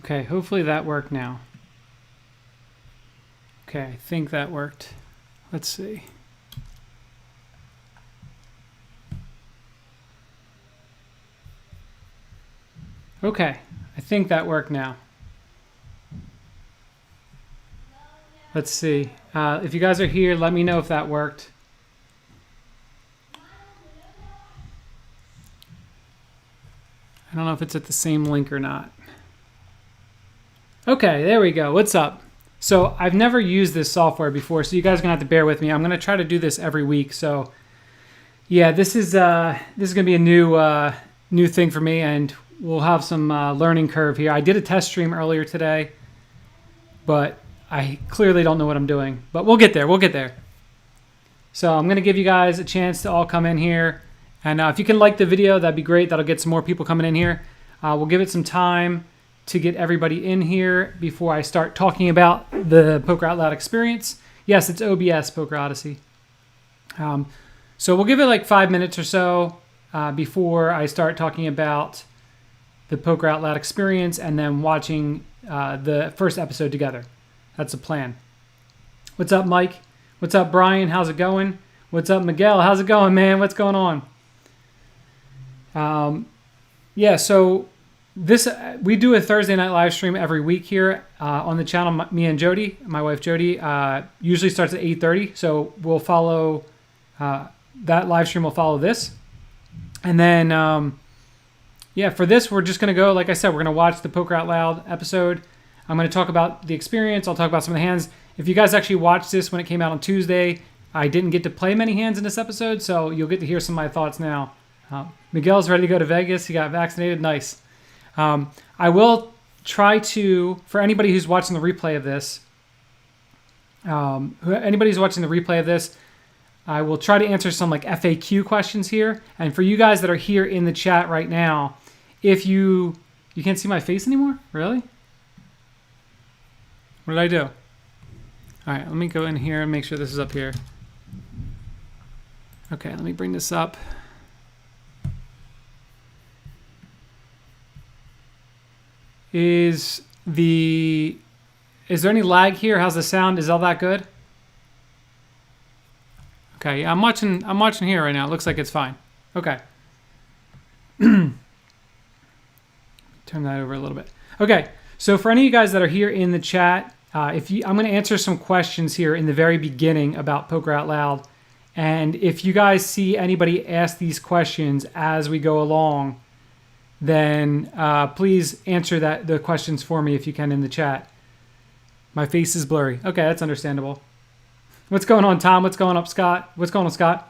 Okay, hopefully that worked now. Okay, I think that worked. Let's see. Okay, I think that worked now. Let's see. If you guys are here, let me know if that worked. I don't know if it's at the same link or not. Okay, there we go. What's up? So I've never used this software before, so you guys are gonna have to bear with me. I'm gonna try to do this every week. So yeah, this is gonna be a new thing for me, and we'll have some learning curve here. I did a test stream earlier today, but I clearly don't know what I'm doing. But we'll get there. We'll get there. So I'm gonna give you guys a chance to all come in here, and if you can like the video, that'd be great. That'll get some more people coming in here. We'll give it some time to get everybody in here before I start talking about the Poker Out Loud experience. Yes, it's OBS, Poker Odyssey. So we'll give it like 5 minutes or so before I start talking about the Poker Out Loud experience and then watching the first episode together. That's the plan. What's up, Mike? What's up, Brian? How's it going? What's up, Miguel? How's it going, man? What's going on? Yeah, so we do a Thursday night live stream every week here on the channel. Me and Jody, my wife Jody, usually starts at 8:30. So we'll follow that live stream. Will follow this, and then yeah, for this we're just gonna go. Like I said, we're gonna watch the Poker Out Loud episode. I'm gonna talk about the experience. I'll talk about some of the hands. If you guys actually watched this when it came out on Tuesday, I didn't get to play many hands in this episode, so you'll get to hear some of my thoughts now. Miguel's ready to go to Vegas. He got vaccinated. Nice. I will try to, for anybody who's watching the replay of this, I will try to answer some like FAQ questions here. And for you guys that are here in the chat right now, if you can't see my face anymore? Really? What did I do? All right, let me go in here and make sure this is up here. Okay, let me bring this up. Is there any lag here? How's the sound? Is all that good? Okay, yeah, I'm watching here right now. It looks like it's fine. Okay. Turn that over a little bit. Okay, so for any of you guys that are here in the chat, I'm going to answer some questions here in the very beginning about Poker Out Loud. And if you guys see anybody ask these questions as we go along, then please answer the questions for me if you can in the chat. My face is blurry. Okay, that's understandable. What's going on, Tom? What's going up, Scott? What's going on, Scott?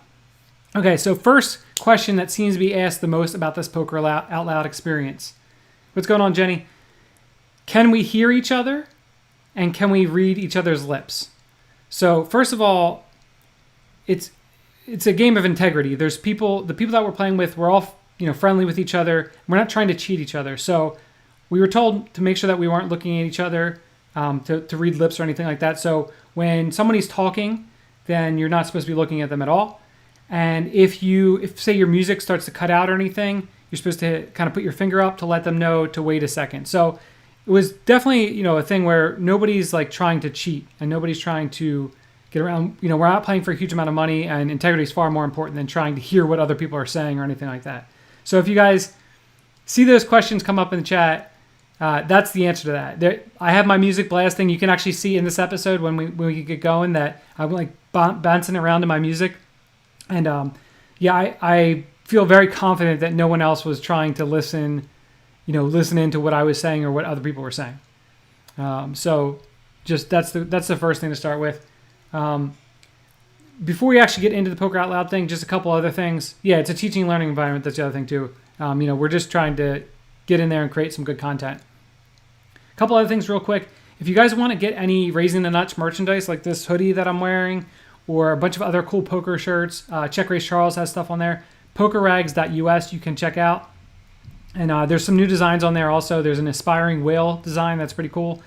Okay, so first question that seems to be asked the most about this Poker Out Loud experience. What's going on, Jenny? Can we hear each other? And can we read each other's lips? So first of all, it's a game of integrity. There's the people that we're playing with, we're all friendly with each other. We're not trying to cheat each other. So we were told to make sure that we weren't looking at each other to read lips or anything like that. So when somebody's talking, then you're not supposed to be looking at them at all. And if say your music starts to cut out or anything, you're supposed to kind of put your finger up to let them know to wait a second. So it was definitely, a thing where nobody's like trying to cheat and nobody's trying to get around. We're not playing for a huge amount of money, and integrity is far more important than trying to hear what other people are saying or anything like that. So if you guys see those questions come up in the chat, that's the answer to that. I have my music blasting. You can actually see in this episode when we get going that I'm like bouncing around to my music. And I feel very confident that no one else was trying to listen into what I was saying or what other people were saying. So just that's the first thing to start with. Before we actually get into the Poker Out Loud thing, just a couple other things. Yeah, it's a teaching and learning environment. That's the other thing too. We're just trying to get in there and create some good content. A couple other things real quick. If you guys want to get any Raising the Nuts merchandise like this hoodie that I'm wearing or a bunch of other cool poker shirts, Check Raise Charles has stuff on there. Pokerrags.us you can check out. And there's some new designs on there also. There's an aspiring whale design that's pretty cool.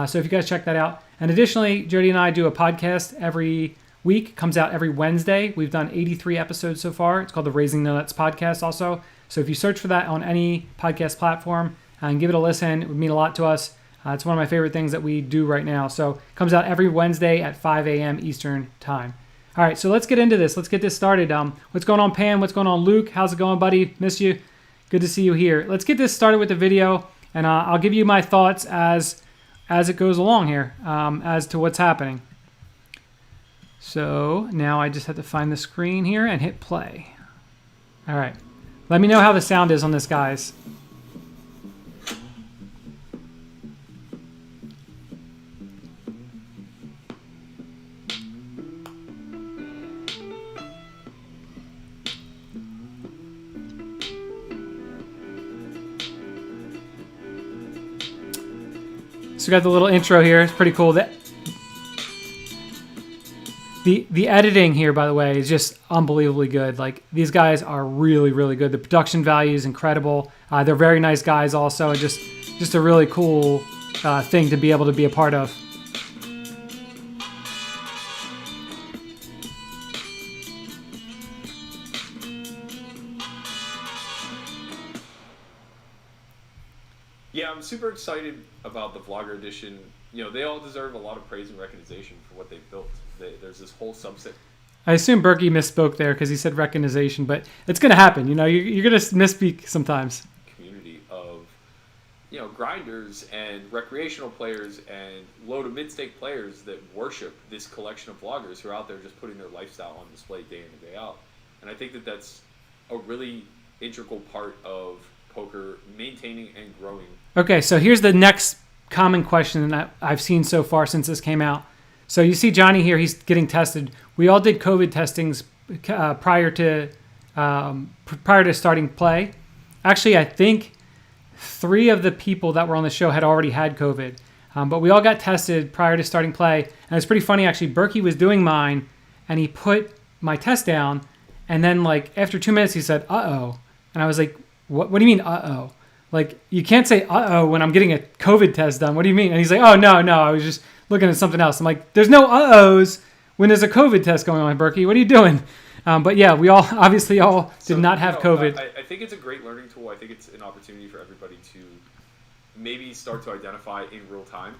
So if you guys check that out. And additionally, Jody and I do a podcast every week. Comes out every Wednesday. We've done 83 episodes so far. It's called the Raising the Nuts podcast also. So if you search for that on any podcast platform, and give it a listen. It would mean a lot to us. It's one of my favorite things that we do right now. So it comes out every Wednesday at 5 a.m. Eastern time. All right, so let's get into this. Let's get this started. What's going on, Pam? What's going on, Luke? How's it going, buddy? Miss you. Good to see you here. Let's get this started with the video, and I'll give you my thoughts as it goes along here, as to what's happening. So now I just have to find the screen here and hit play. All right. Let me know how the sound is on this, guys. So we got the little intro here. It's pretty cool. The editing here, by the way, is just unbelievably good. Like, these guys are really, really good. The production value is incredible. They're very nice guys also, and just a really cool thing to be able to be a part of. Yeah, I'm super excited about the Vlogger Edition. You know, they all deserve a lot of praise and recognition for what they've built. There's this whole subset. I assume Berkey misspoke there because he said recognition, but it's going to happen. You know, you're going to misspeak sometimes. Community of, you know, grinders and recreational players and low to mid-stake players that worship this collection of vloggers who are out there just putting their lifestyle on display day in and day out. And I think that that's a really integral part of poker maintaining and growing. Okay, so here's the next common question that I've seen so far since this came out. So you see Johnny here, he's getting tested. We all did COVID testings prior to starting play. Actually, I think 3 of the people that were on the show had already had COVID, but we all got tested prior to starting play. And it's pretty funny, actually. Berkey was doing mine, and he put my test down, and then like after 2 minutes, he said, "Uh-oh," and I was like, What do you mean, uh-oh? Like, you can't say uh-oh when I'm getting a COVID test done. What do you mean? And he's like, oh, no, I was just looking at something else. I'm like, there's no uh-ohs when there's a COVID test going on, Berkey. What are you doing? But yeah, we all obviously did not have COVID. I think it's a great learning tool. I think it's an opportunity for everybody to maybe start to identify in real time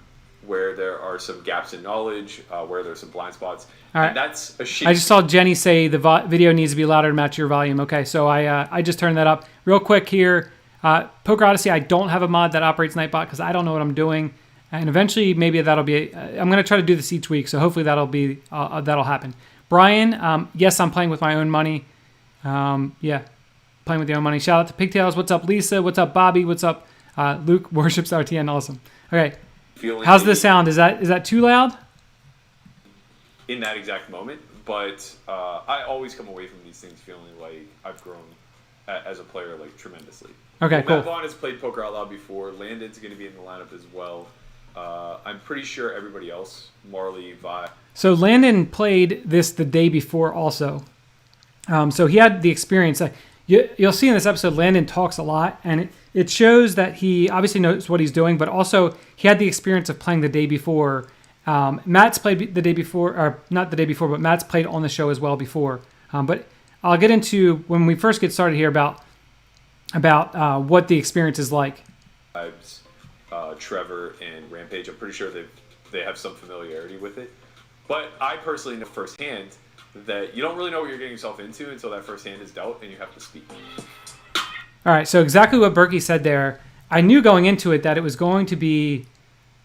where there are some gaps in knowledge, where there's some blind spots. All right. And that's a shit. I just saw Jenny say the video needs to be louder to match your volume. Okay, so I just turned that up. Real quick here, Poker Odyssey, I don't have a mod that operates Nightbot because I don't know what I'm doing. And eventually, maybe that'll be, I'm going to try to do this each week, so hopefully that'll happen. Brian, yes, I'm playing with my own money. Yeah, playing with your own money. Shout out to Pigtails. What's up, Lisa? What's up, Bobby? What's up? Luke worships RTN. Awesome. Okay. How's the sound? Is that too loud? In that exact moment, but I always come away from these things feeling like I've grown as a player, like, tremendously. Okay, cool. Matt Vaughan has played Poker Out Loud before. Landon's going to be in the lineup as well. I'm pretty sure everybody else, Marle, Vi. So Landon played this the day before also. So he had the experience. You'll see in this episode, Landon talks a lot, and it shows that he obviously knows what he's doing, but also he had the experience of playing the day before. Matt's played the day before, or not the day before, but Matt's played on the show as well before. But I'll get into, when we first get started here, about what the experience is like. Vibes, Trevor, and Rampage, I'm pretty sure they have some familiarity with it. But I personally know firsthand that you don't really know what you're getting yourself into until that first hand is dealt and you have to speak. All right, so exactly what Berkey said there. I knew going into it that it's going to be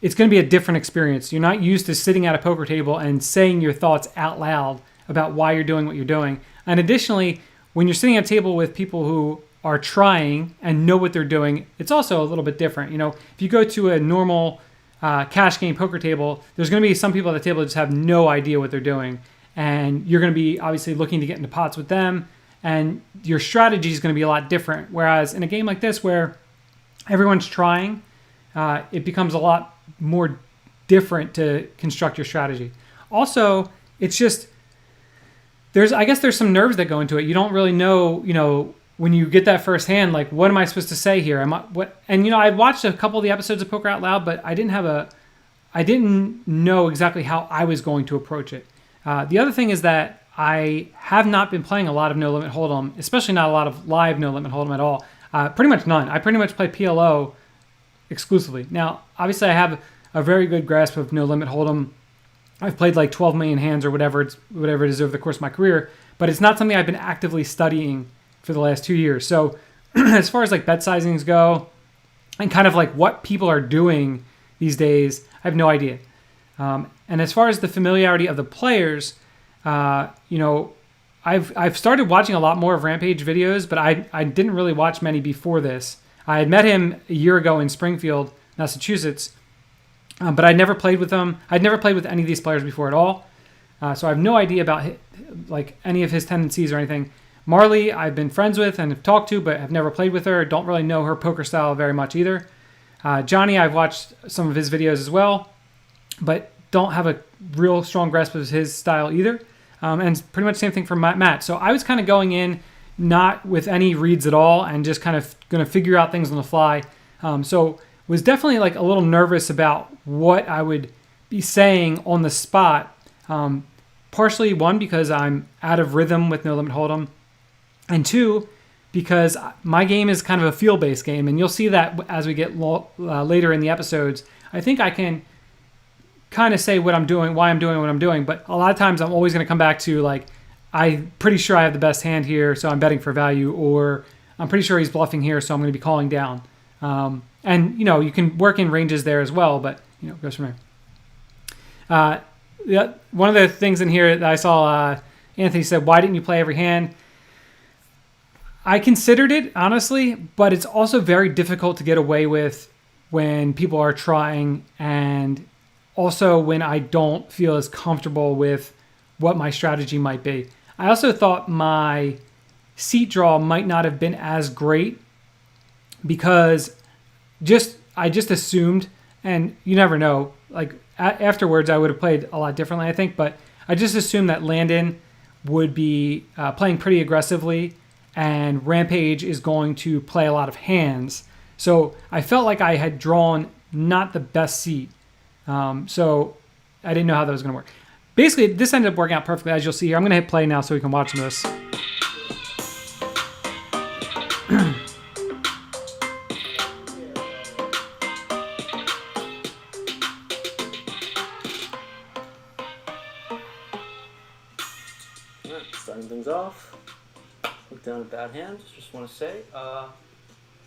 a different experience. You're not used to sitting at a poker table and saying your thoughts out loud about why you're doing what you're doing. And additionally, when you're sitting at a table with people who are trying and know what they're doing, it's also a little bit different. You know, if you go to a normal cash game poker table, there's going to be some people at the table that just have no idea what they're doing. And you're going to be obviously looking to get into pots with them. And your strategy is going to be a lot different. Whereas in a game like this where everyone's trying, it becomes a lot more different to construct your strategy. Also, it's just, I guess there's some nerves that go into it. You don't really know, when you get that first hand, like, what am I supposed to say here? And I'd watched a couple of the episodes of Poker Out Loud, but I didn't know exactly how I was going to approach it. The other thing is that I have not been playing a lot of No Limit Hold'em, especially not a lot of live No Limit Hold'em at all. Pretty much none. I pretty much play PLO exclusively. Now, obviously, I have a very good grasp of No Limit Hold'em. I've played like 12 million hands or whatever it is over the course of my career, but it's not something I've been actively studying for the last 2 years. So as far as like bet sizings go and kind of like what people are doing these days, I have no idea. And as far as the familiarity of the players, I've started watching a lot more of Rampage videos, but I didn't really watch many before this. I had met him a year ago in Springfield, Massachusetts, but I'd never played with him. I'd never played with any of these players before at all, so I have no idea about like any of his tendencies or anything. Marle, I've been friends with and have talked to, but have never played with her. Don't really know her poker style very much either. Johnny, I've watched some of his videos as well, but don't have a real strong grasp of his style either. And pretty much the same thing for Matt. So I was kind of going in not with any reads at all and just kind of going to figure out things on the fly. So was definitely like a little nervous about what I would be saying on the spot. Partially, one, because I'm out of rhythm with No Limit Hold'em, and two, because my game is kind of a feel-based game, and you'll see that as we get later in the episodes. I think I can kind of say what I'm doing, why I'm doing what I'm doing, but a lot of times I'm always going to come back to like, I'm pretty sure I have the best hand here, so I'm betting for value, or I'm pretty sure he's bluffing here, so I'm going to be calling down. And you can work in ranges there as well, but it goes from there. One of the things in here that I saw, Anthony said, "Why didn't you play every hand?" I considered it, honestly, but it's also very difficult to get away with when people are trying, and also when I don't feel as comfortable with what my strategy might be. I also thought my seat draw might not have been as great because I just assumed, and you never know, like afterwards I would have played a lot differently, I think, but I just assumed that Landon would be playing pretty aggressively and Rampage is going to play a lot of hands. So I felt like I had drawn not the best seat. So I didn't know how that was going to work. Basically, this ended up working out perfectly, as you'll see here. I'm going to hit play now so we can watch this. Starting things off. Look down at bad hand. Just want to say,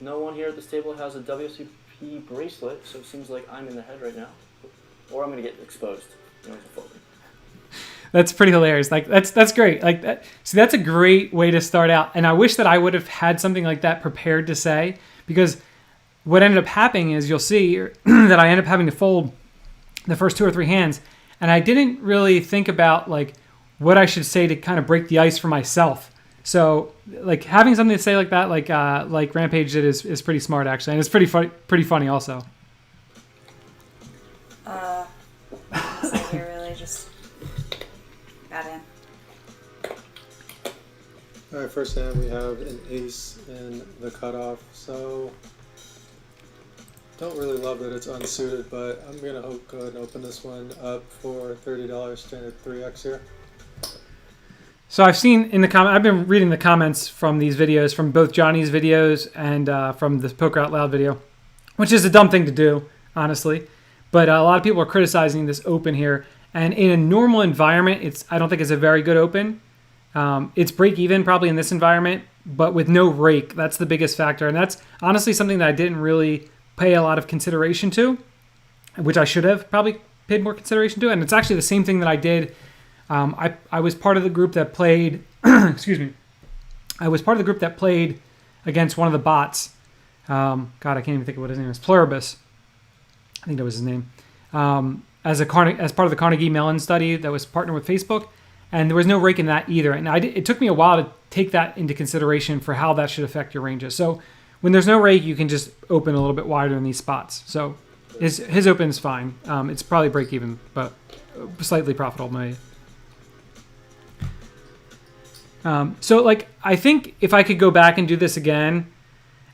no one here at this table has a WCP bracelet, so it seems like I'm in the head right now. Or I'm going to get exposed. That's pretty hilarious. Like that's great. Like that. See, that's a great way to start out. And I wish that I would have had something like that prepared to say, because what ended up happening is you'll see that I ended up having to fold the first 2 or 3 hands, and I didn't really think about like what I should say to kind of break the ice for myself. So like having something to say like that, like Rampage did, is pretty smart actually, and it's pretty funny also. You're really just bad hand. All right, first hand we have an ace in the cutoff, so don't really love that it's unsuited, but I'm gonna go ahead and open this one up for $30 standard 3x here. So I've seen in the I've been reading the comments from these videos, from both Johnny's videos and from the Poker Out Loud video, which is a dumb thing to do, honestly. But a lot of people are criticizing this open here. And in a normal environment, I don't think it's a very good open. It's break even probably in this environment, but with no rake, that's the biggest factor. And that's honestly something that I didn't really pay a lot of consideration to, which I should have probably paid more consideration to. And it's actually the same thing that I did. I was part of the group that played, excuse me. I was part of the group that played against one of the bots. God, I can't even think of what his name is. Pluribus. I think that was his name. As part of the Carnegie Mellon study that was partnered with Facebook, and there was no rake in that either. And it took me a while to take that into consideration for how that should affect your ranges. So when there's no rake, you can just open a little bit wider in these spots. So his open is fine. It's probably break even, but slightly profitable maybe. So like I think if I could go back and do this again.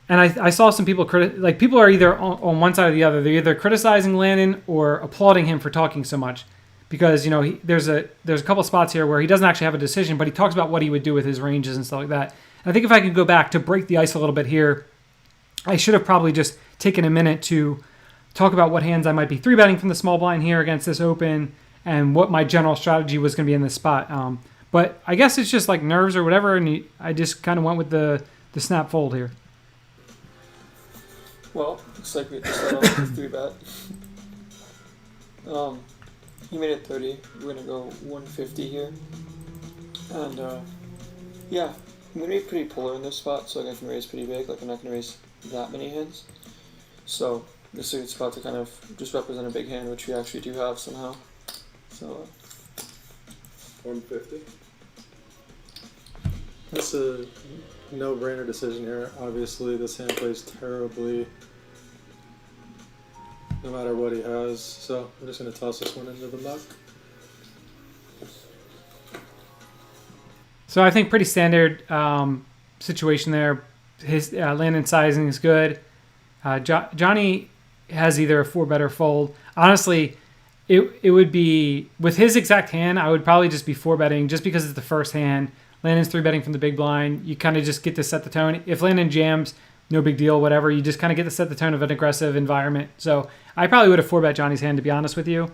And I saw some people people are either on one side or the other. They're either criticizing Landon or applauding him for talking so much, because there's a couple spots here where he doesn't actually have a decision, but he talks about what he would do with his ranges and stuff like that. And I think if I could go back to break the ice a little bit here, I should have probably just taken a minute to talk about what hands I might be 3-betting from the small blind here against this open and what my general strategy was going to be in this spot. But I guess it's just like nerves or whatever, and I just kind of went with the snap fold here. Well, looks like we just settled with 3-bet. He made it 30. We're gonna go 150 here. And yeah, I'm gonna be pretty polar in this spot, so I can raise pretty big. Like I'm not gonna raise that many hands. So this is a good spot to kind of just represent a big hand, which we actually do have somehow. So 150. That's a no-brainer decision here. Obviously, this hand plays terribly no matter what he has. So I'm just going to toss this one into the muck. So I think pretty standard situation there. His Landon sizing is good. Johnny has either a 4-bet or fold. Honestly, it would be, with his exact hand, I would probably just be 4-betting just because it's the first hand. Landon's 3-betting from the big blind. You kind of just get to set the tone. If Landon jams, no big deal, whatever. You just kind of get to set the tone of an aggressive environment. So I probably would have 4-bet Johnny's hand, to be honest with you.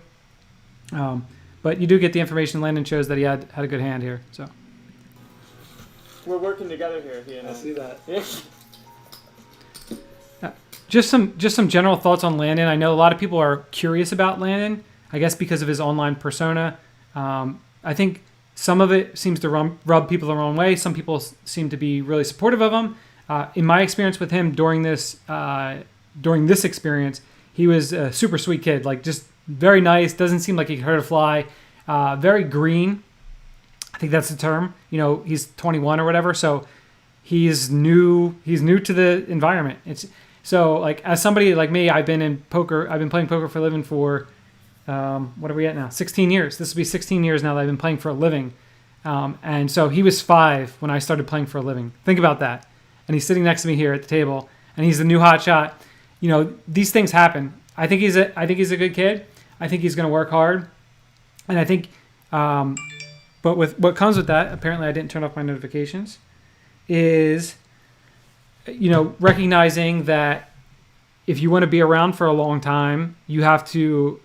But you do get the information. Landon shows that he had a good hand here. So we're working together here. You know? I see that. Yeah. Just some general thoughts on Landon. I know a lot of people are curious about Landon, I guess because of his online persona. I think some of it seems to rub people the wrong way. Some people seem to be really supportive of him. In my experience with him during this experience, he was a super sweet kid, like just very nice. Doesn't seem like he could hurt a fly. Very green. I think that's the term. You know, he's 21 or whatever, so he's new. He's new to the environment. So like as somebody like me, I've been playing poker for a living for what are we at now? 16 years. This will be 16 years now that I've been playing for a living. And so he was 5 when I started playing for a living. Think about that. And he's sitting next to me here at the table, and he's the new hot shot. You know, these things happen. I think he's a good kid. I think he's going to work hard, and I think. But with what comes with that, apparently I didn't turn off my notifications, is, you know, recognizing that if you want to be around for a long time, you have to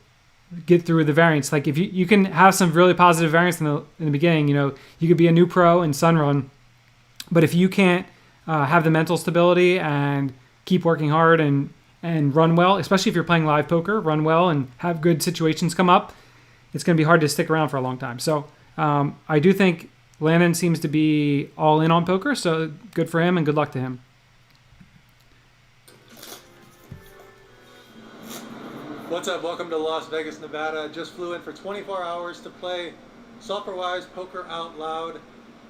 get through the variance. Like if you can have some really positive variance in the beginning, you know, you could be a new pro in Sunrun, but if you can't have the mental stability and keep working hard and run well, especially if you're playing live poker, run well and have good situations come up, it's going to be hard to stick around for a long time. So I do think Landon seems to be all in on poker, so good for him and good luck to him. What's up? Welcome to Las Vegas, Nevada. Just flew in for 24 hours to play Software-Wise Poker Out Loud.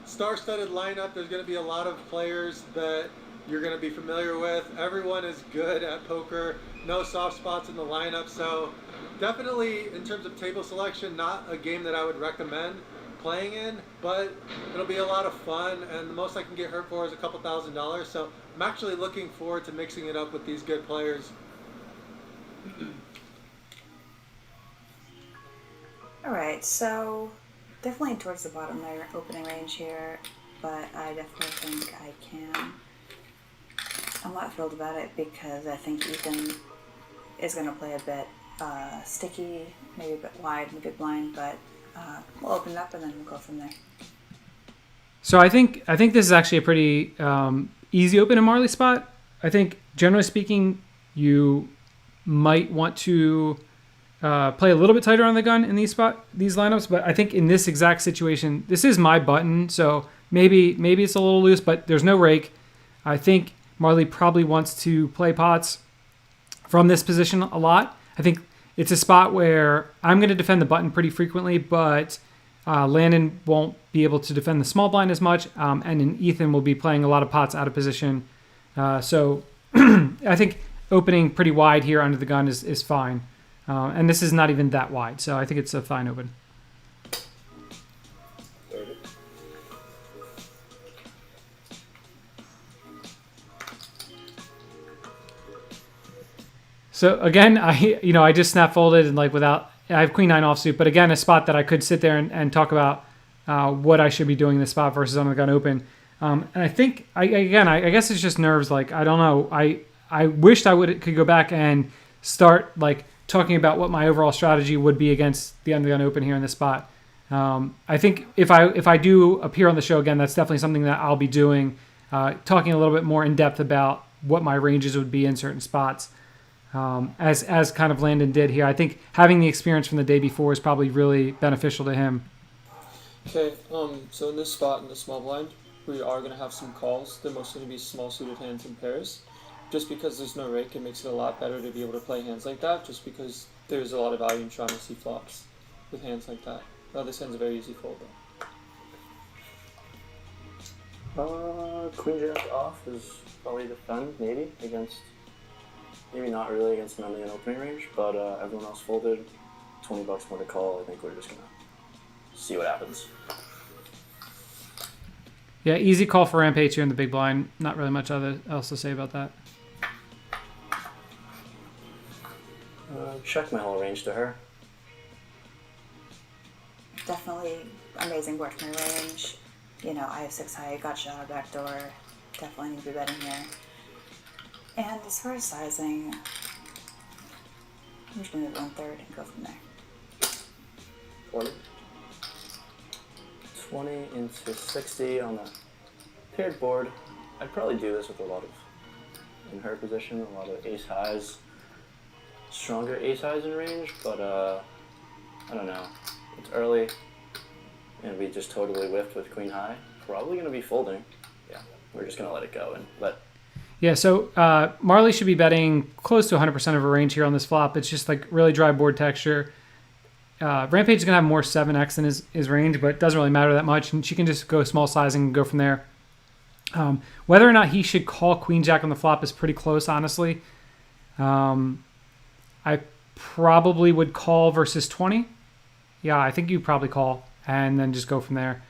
Star-studded lineup. There's going to be a lot of players that you're going to be familiar with. Everyone is good at poker. No soft spots in the lineup. So definitely in terms of table selection, not a game that I would recommend playing in, but it'll be a lot of fun, and the most I can get hurt for is a couple $1,000. So I'm actually looking forward to mixing it up with these good players. Alright, so definitely towards the bottom of my opening range here, but I definitely think I can. I'm not thrilled about it because I think Ethan is going to play a bit sticky, maybe a bit wide in the big blind, but we'll open it up and then we'll go from there. So I think this is actually a pretty easy open in Marley's spot. I think generally speaking, you might want to play a little bit tighter on the gun in these lineups, but I think in this exact situation, this is my button, so maybe it's a little loose, but there's no rake. I think Marley probably wants to play pots from this position a lot. I think it's a spot where I'm going to defend the button pretty frequently, but Landon won't be able to defend the small blind as much, and then Ethan will be playing a lot of pots out of position. So I think opening pretty wide here under the gun is fine. And this is not even that wide, so I think it's a fine open. So again, I just snap folded and I have Queen 9 offsuit, but again, a spot that I could sit there and talk about what I should be doing in this spot versus on the gun open. And I think I guess it's just nerves. Like I don't know, I wished I could go back and start like talking about what my overall strategy would be against the Undergun Open here in this spot. I think if I do appear on the show again, that's definitely something that I'll be doing, talking a little bit more in depth about what my ranges would be in certain spots, as kind of Landon did here. I think having the experience from the day before is probably really beneficial to him. Okay, so in this spot in the small blind, we are going to have some calls. They're mostly going to be small suited hands and pairs. Just because there's no rake, it makes it a lot better to be able to play hands like that, just because there's a lot of value in trying to see flops with hands like that. This hand's a very easy fold though. Queen Jack off is probably defend, maybe, against, maybe not really against an Undergun opening range, but everyone else folded. $20 more to call. I think we're just going to see what happens. Yeah, easy call for Rampage here in the big blind. Not really much else to say about that. Check my whole range to her. Definitely amazing board from my range. You know, I have 6 high, got shot a backdoor. Definitely need to be betting here. And as far as sizing, I'm just going to move 1/3 and go from there. 20 into 60 on the paired board. I'd probably do this with a lot of, in her position, a lot of ace highs. Stronger ace highs in range, but I don't know. It's early, and we just totally whiffed with queen high. Probably going to be folding. Yeah, we're just going to let it go and let. Yeah, so Marley should be betting close to 100% of her range here on this flop. It's just like really dry board texture. Rampage is going to have more 7x in his range, but it doesn't really matter that much, and she can just go small sizing and go from there. Whether or not he should call queen jack on the flop is pretty close, honestly. I probably would call versus 20. Yeah, I think you probably call and then just go from there.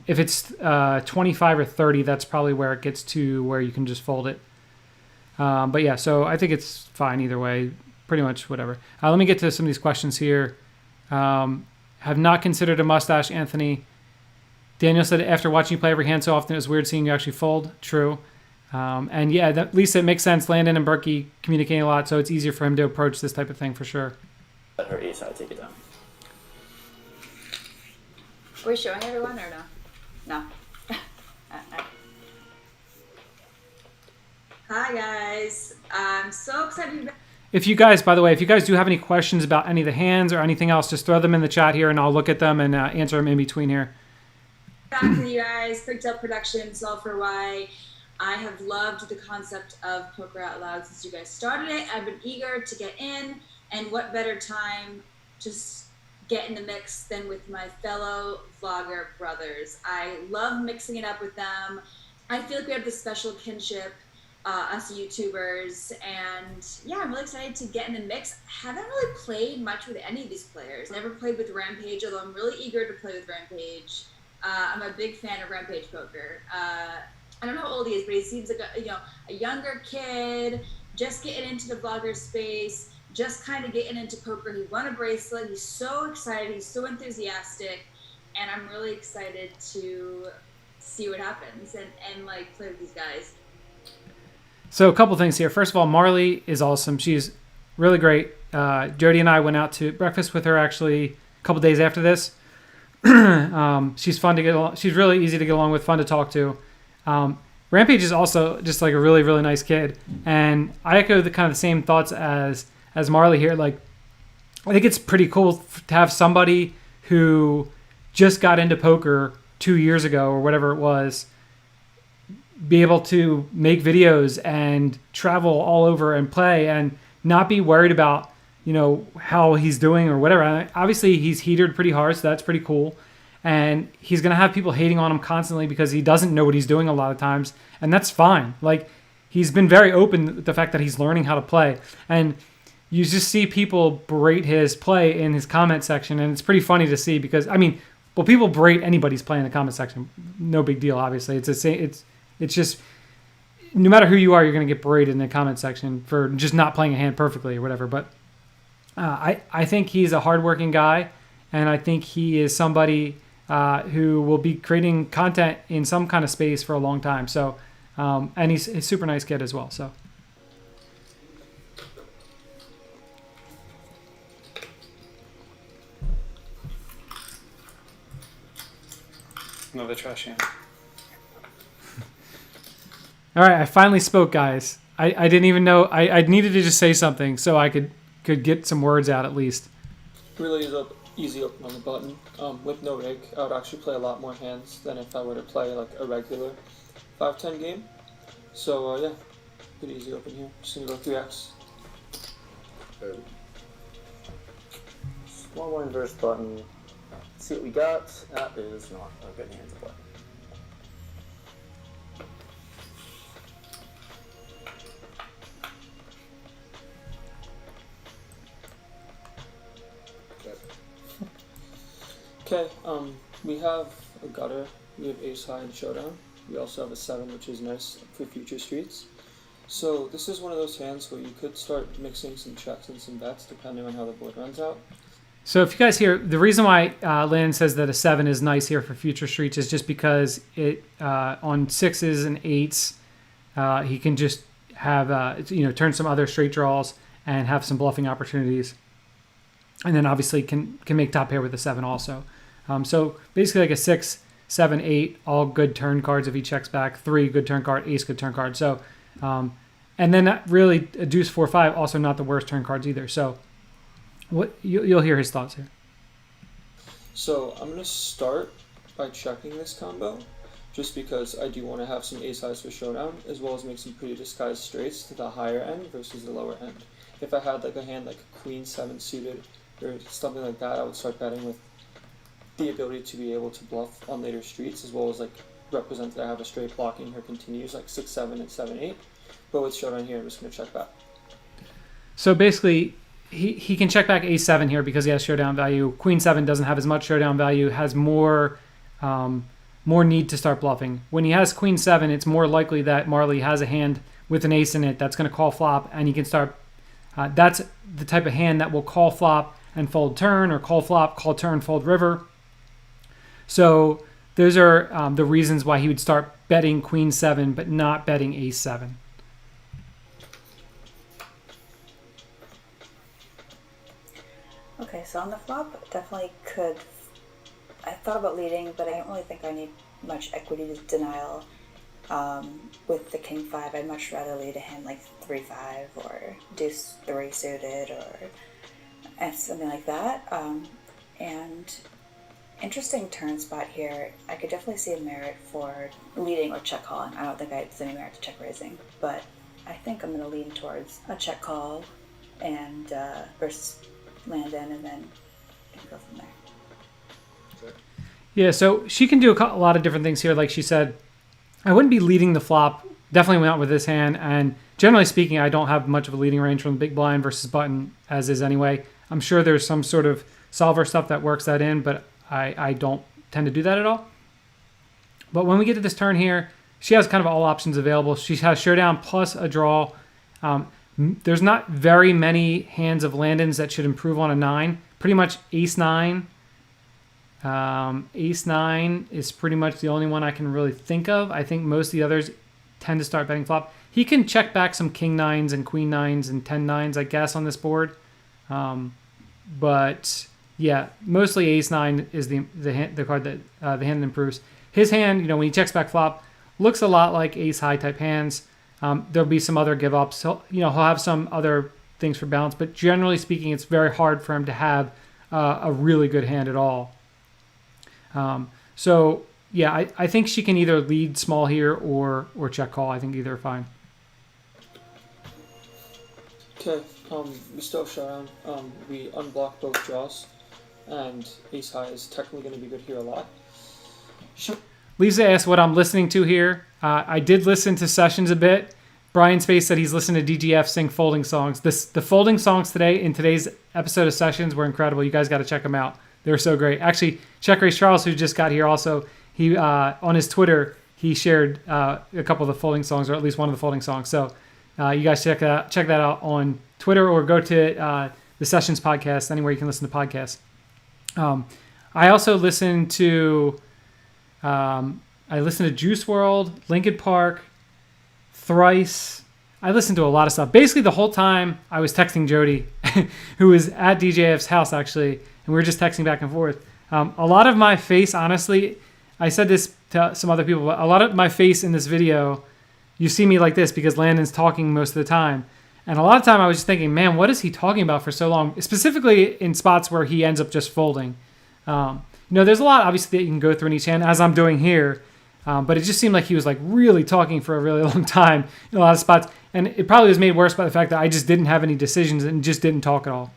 If it's 25 or 30, that's probably where it gets to where you can just fold it. But yeah, so I think it's fine either way. Pretty much whatever. Let me get to some of these questions here. Have not considered a mustache, Anthony. Daniel said, after watching you play every hand so often, it was weird seeing you actually fold. True. And yeah, at least it makes sense. Landon and Berkey communicating a lot, so it's easier for him to approach this type of thing for sure. Let her ace high take it down. Are we showing everyone or no? No. Hi guys, I'm so excited to be If you guys, by the way, if you guys do have any questions about any of the hands or anything else, just throw them in the chat here and I'll look at them and answer them in between here. back with you guys. Picked up Productions, all for why I have loved the concept of Poker Out Loud since you guys started it. I've been eager to get in, and what better time to get in the mix than with my fellow vlogger brothers. I love mixing it up with them. I feel like we have this special kinship, us YouTubers, and yeah, I'm really excited to get in the mix. Haven't really played much with any of these players. Never played with Rampage, although I'm really eager to play with Rampage. I'm a big fan of Rampage Poker. I don't know how old he is, but he seems like a younger kid, just getting into the vlogger space, just kind of getting into poker. He won a bracelet. He's so excited. He's so enthusiastic, and I'm really excited to see what happens and like play with these guys. So a couple things here. First of all, Marley is awesome. She's really great. Jody and I went out to breakfast with her actually a couple days after this. She's fun to get along. She's really easy to get along with, fun to talk to. Rampage is also just like a really, really nice kid. And I echo the kind of the same thoughts as Marley here. Like, I think it's pretty cool to have somebody who just got into poker 2 years ago or whatever it was, be able to make videos and travel all over and play and not be worried about, how he's doing or whatever. Obviously, he's heatered pretty hard, so that's pretty cool. And he's going to have people hating on him constantly because he doesn't know what he's doing a lot of times. And that's fine. Like, he's been very open with the fact that he's learning how to play. And you just see people berate his play in his comment section. And it's pretty funny to see because, people berate anybody's play in the comment section. No big deal, obviously. It's just, no matter who you are, you're going to get berated in the comment section for just not playing a hand perfectly or whatever. But I think he's a hardworking guy. And I think he is somebody who will be creating content in some kind of space for a long time. So, and he's a super nice kid as well. So, Another trash hand. All right, I finally spoke, guys. I didn't even know. I needed to just say something so I could get some words out at least. Really easy open on the button. With no rig, I would actually play a lot more hands than if I were to play like a regular 5-10 game. So yeah, pretty easy open here. Just gonna go 3x. Small blind versus button. Let's see what we got. That is not a good hand to play. Okay, we have a gutter, we have ace high and showdown. We also have a 7, which is nice for future streets. So this is one of those hands where you could start mixing some checks and some bets depending on how the board runs out. So if you guys hear, the reason why Landon says that a 7 is nice here for future streets is just because it on 6s and 8s, he can just have, turn some other straight draws and have some bluffing opportunities. And then obviously can make top pair with a 7 also. So basically like a 6, 7, 8, all good turn cards if he checks back. 3, good turn card. Ace, good turn card. So, and then that really a deuce, 4, 5, also not the worst turn cards either. So what you'll hear his thoughts here. So I'm going to start by checking this combo just because I do want to have some ace highs for showdown as well as make some pretty disguised straights to the higher end versus the lower end. If I had like a hand like Queen 7 suited or something like that, I would start betting with the ability to be able to bluff on later streets as well as like represent that I have a straight blocking her continues like 6, 7, and 7, 8. But with showdown here, I'm just going to check back. So basically, he can check back a7 here because he has showdown value. Queen 7 doesn't have as much showdown value, has more need to start bluffing. When he has Queen 7, it's more likely that Marley has a hand with an ace in it that's going to call flop, and he can start. That's the type of hand that will call flop and fold turn, or call flop, call turn, fold river. So those are the reasons why he would start betting Queen 7, but not betting Ace 7. Okay, so on the flop, definitely could. I thought about leading, but I don't really think I need much equity denial. With the King 5, I'd much rather lead a hand like 3-5 or Deuce 3 suited or something like that. And interesting turn spot here. I could definitely see a merit for leading or check calling. I don't think there's any merit to check raising, but I think I'm going to lean towards a check call and versus Landon, and then go from there. Yeah, so she can do a lot of different things here. Like she said, I wouldn't be leading the flop. Definitely not with this hand. And generally speaking, I don't have much of a leading range from the big blind versus button, as is anyway. I'm sure there's some sort of solver stuff that works that in, but I don't tend to do that at all. But when we get to this turn here, she has kind of all options available. She has showdown plus a draw. There's not very many hands of Landon's that should improve on a 9. Pretty much ace 9. Ace 9 is pretty much the only one I can really think of. I think most of the others tend to start betting flop. He can check back some king 9s and queen 9s and 10 9s, I guess, on this board. But yeah, mostly ace 9 is the card that the hand that improves. His hand, when he checks back flop, looks a lot like ace high type hands. There'll be some other give ups. He'll have some other things for balance, but generally speaking, it's very hard for him to have a really good hand at all. So yeah, I think she can either lead small here or check call. I think either are fine. Okay, we still have showdown. We unblock both draws, and ace high is technically going to be good here a lot. Lisa asked what I'm listening to here. I did listen to Sessions a bit. Brian Space said he's listened to DGF sing folding songs. The folding songs in today's episode of Sessions were incredible. You guys got to check them out. They're so great. Actually, Check Race Charles, who just got here also, he on his Twitter, he shared a couple of the folding songs, or at least one of the folding songs. So you guys check that out on Twitter, or go to the Sessions podcast, anywhere you can listen to podcasts. I also listened to Juice WRLD, Linkin Park, Thrice. I listened to a lot of stuff. Basically, the whole time I was texting Jody, who was at DJF's house, actually, and we were just texting back and forth. A lot of my face, honestly, I said this to some other people, but a lot of my face in this video, you see me like this because Landon's talking most of the time. And a lot of time I was just thinking, man, what is he talking about for so long? Specifically in spots where he ends up just folding. There's a lot, obviously, that you can go through in each hand, as I'm doing here. But it just seemed like he was like really talking for a really long time in a lot of spots. And it probably was made worse by the fact that I just didn't have any decisions and just didn't talk at all.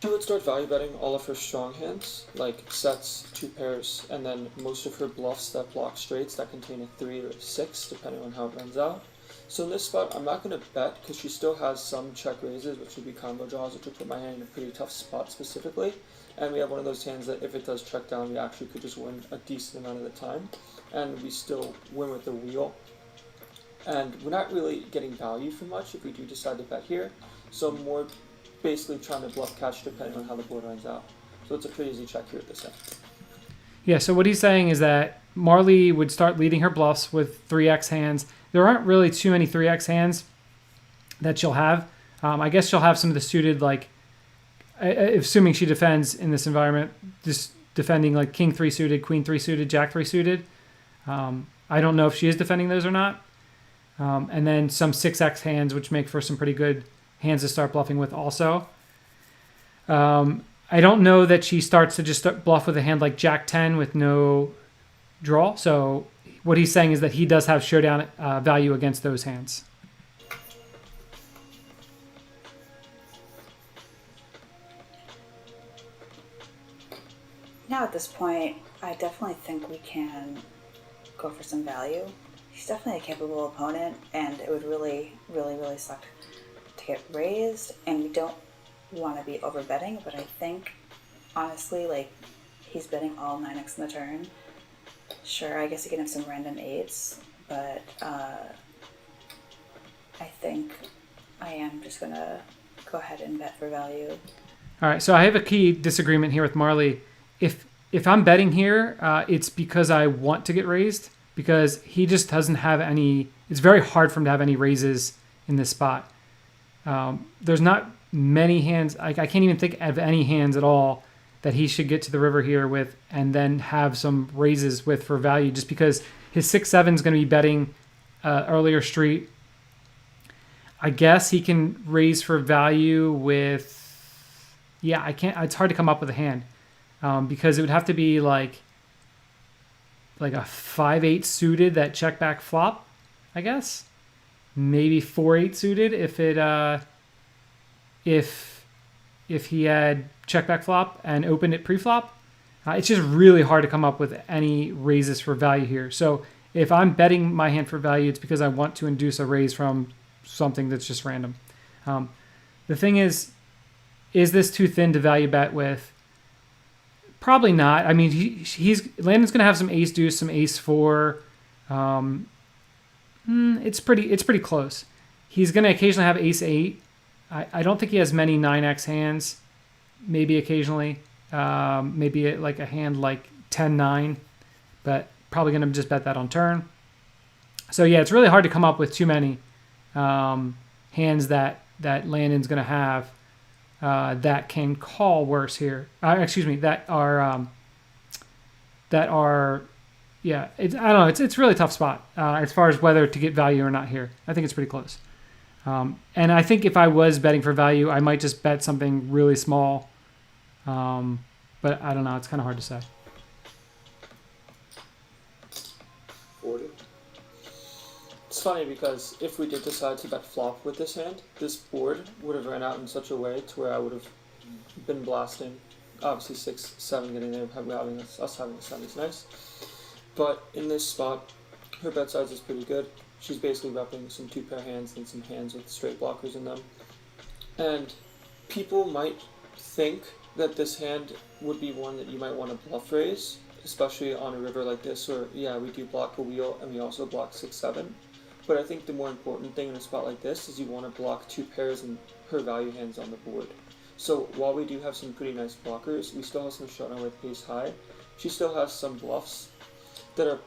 She would start value betting all of her strong hands, like sets, 2 pairs, and then most of her bluffs that block straights that contain a 3 or a 6, depending on how it runs out. So in this spot, I'm not going to bet because she still has some check raises, which would be combo draws, which would put my hand in a pretty tough spot specifically. And we have one of those hands that if it does check down, we actually could just win a decent amount of the time. And we still win with the wheel. And we're not really getting value for much if we do decide to bet here. So I'm more basically trying to bluff catch depending on how the board runs out. So it's a pretty easy check here at this end. Yeah, so what he's saying is that Marle would start leading her bluffs with 3x hands. There aren't really too many 3x hands that she'll have. I guess she'll have some of the suited, like, assuming she defends in this environment, just defending like King 3 suited, Queen 3 suited, Jack 3 suited. I don't know if she is defending those or not. And then some 6x hands, which make for some pretty good hands to start bluffing with also. I don't know that she starts to just bluff with a hand like Jack 10 with no draw. So what he's saying is that he does have showdown value against those hands. Now at this point, I definitely think we can go for some value. He's definitely a capable opponent, and it would really, really, really suck to get raised, and we don't want to be over betting, but I think, honestly, like, he's betting all 9x in the turn. Sure, I guess he can have some random 8s, but I think I am just going to go ahead and bet for value. All right, so I have a key disagreement here with Marle. If I'm betting here, it's because I want to get raised, because he just doesn't have any. It's very hard for him to have any raises in this spot. There's not many hands. I can't even think of any hands at all that he should get to the river here with and then have some raises with for value, just because his 6-7 is going to be betting earlier street. I guess he can raise for value with. Yeah, I can't. It's hard to come up with a hand. Because it would have to be like a 5-8 suited that check back flop, I guess. Maybe 4-8 suited if it if he had check back flop and opened it pre-flop. It's just really hard to come up with any raises for value here. So if I'm betting my hand for value, it's because I want to induce a raise from something that's just random. The thing is this too thin to value bet with? Probably not. I mean, Landon's going to have some ace deuce, some ace 4. It's pretty close. He's going to occasionally have ace 8. I don't think he has many 9x hands. Maybe occasionally. Maybe like a hand like 10-9. But probably going to just bet that on turn. So yeah, it's really hard to come up with too many hands that Landon's going to have. That can call worse here. That are, yeah. I don't know. It's a really tough spot as far as whether to get value or not here. I think it's pretty close. And I think if I was betting for value, I might just bet something really small. But I don't know. It's kind of hard to say. 40. It's funny because if we did decide to bet flop with this hand, this board would have ran out in such a way to where I would have been blasting. Obviously 6-7 getting there, having us having a 7 is nice. But in this spot, her bet size is pretty good. She's basically repping some 2-pair hands and some hands with straight blockers in them. And people might think that this hand would be one that you might want to bluff raise, especially on a river like this where, yeah, we do block a wheel and we also block 6-7. But I think the more important thing in a spot like this is you want to block 2 pairs and her value hands on the board. So while we do have some pretty nice blockers, we still have some showdown with ace high. She still has some bluffs that are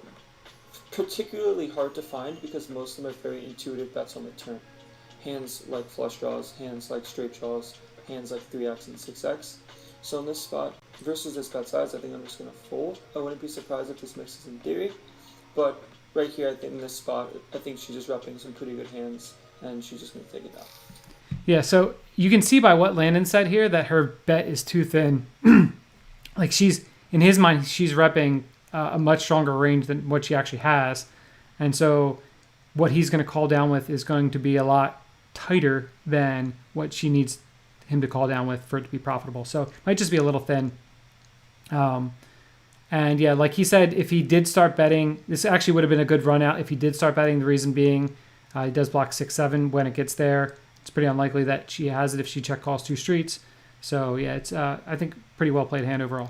particularly hard to find because most of them are very intuitive bets on the turn. Hands like flush draws, hands like straight draws, hands like 3x and 6x. So in this spot, versus this bet size, I think I'm just going to fold. I wouldn't be surprised if this mixes in theory. But right here, I think in this spot, I think she's just repping some pretty good hands, and she's just going to take it down. Yeah, so you can see by what Landon said here that her bet is too thin. Like she's, in his mind, she's repping a much stronger range than what she actually has. And so what he's going to call down with is going to be a lot tighter than what she needs him to call down with for it to be profitable. So it might just be a little thin. And yeah, like he said, if he did start betting, this actually would have been a good run out. If he did start betting, the reason being he does block 6-7 when it gets there. It's pretty unlikely that she has it if she check calls 2 streets. So yeah, it's I think pretty well played hand overall.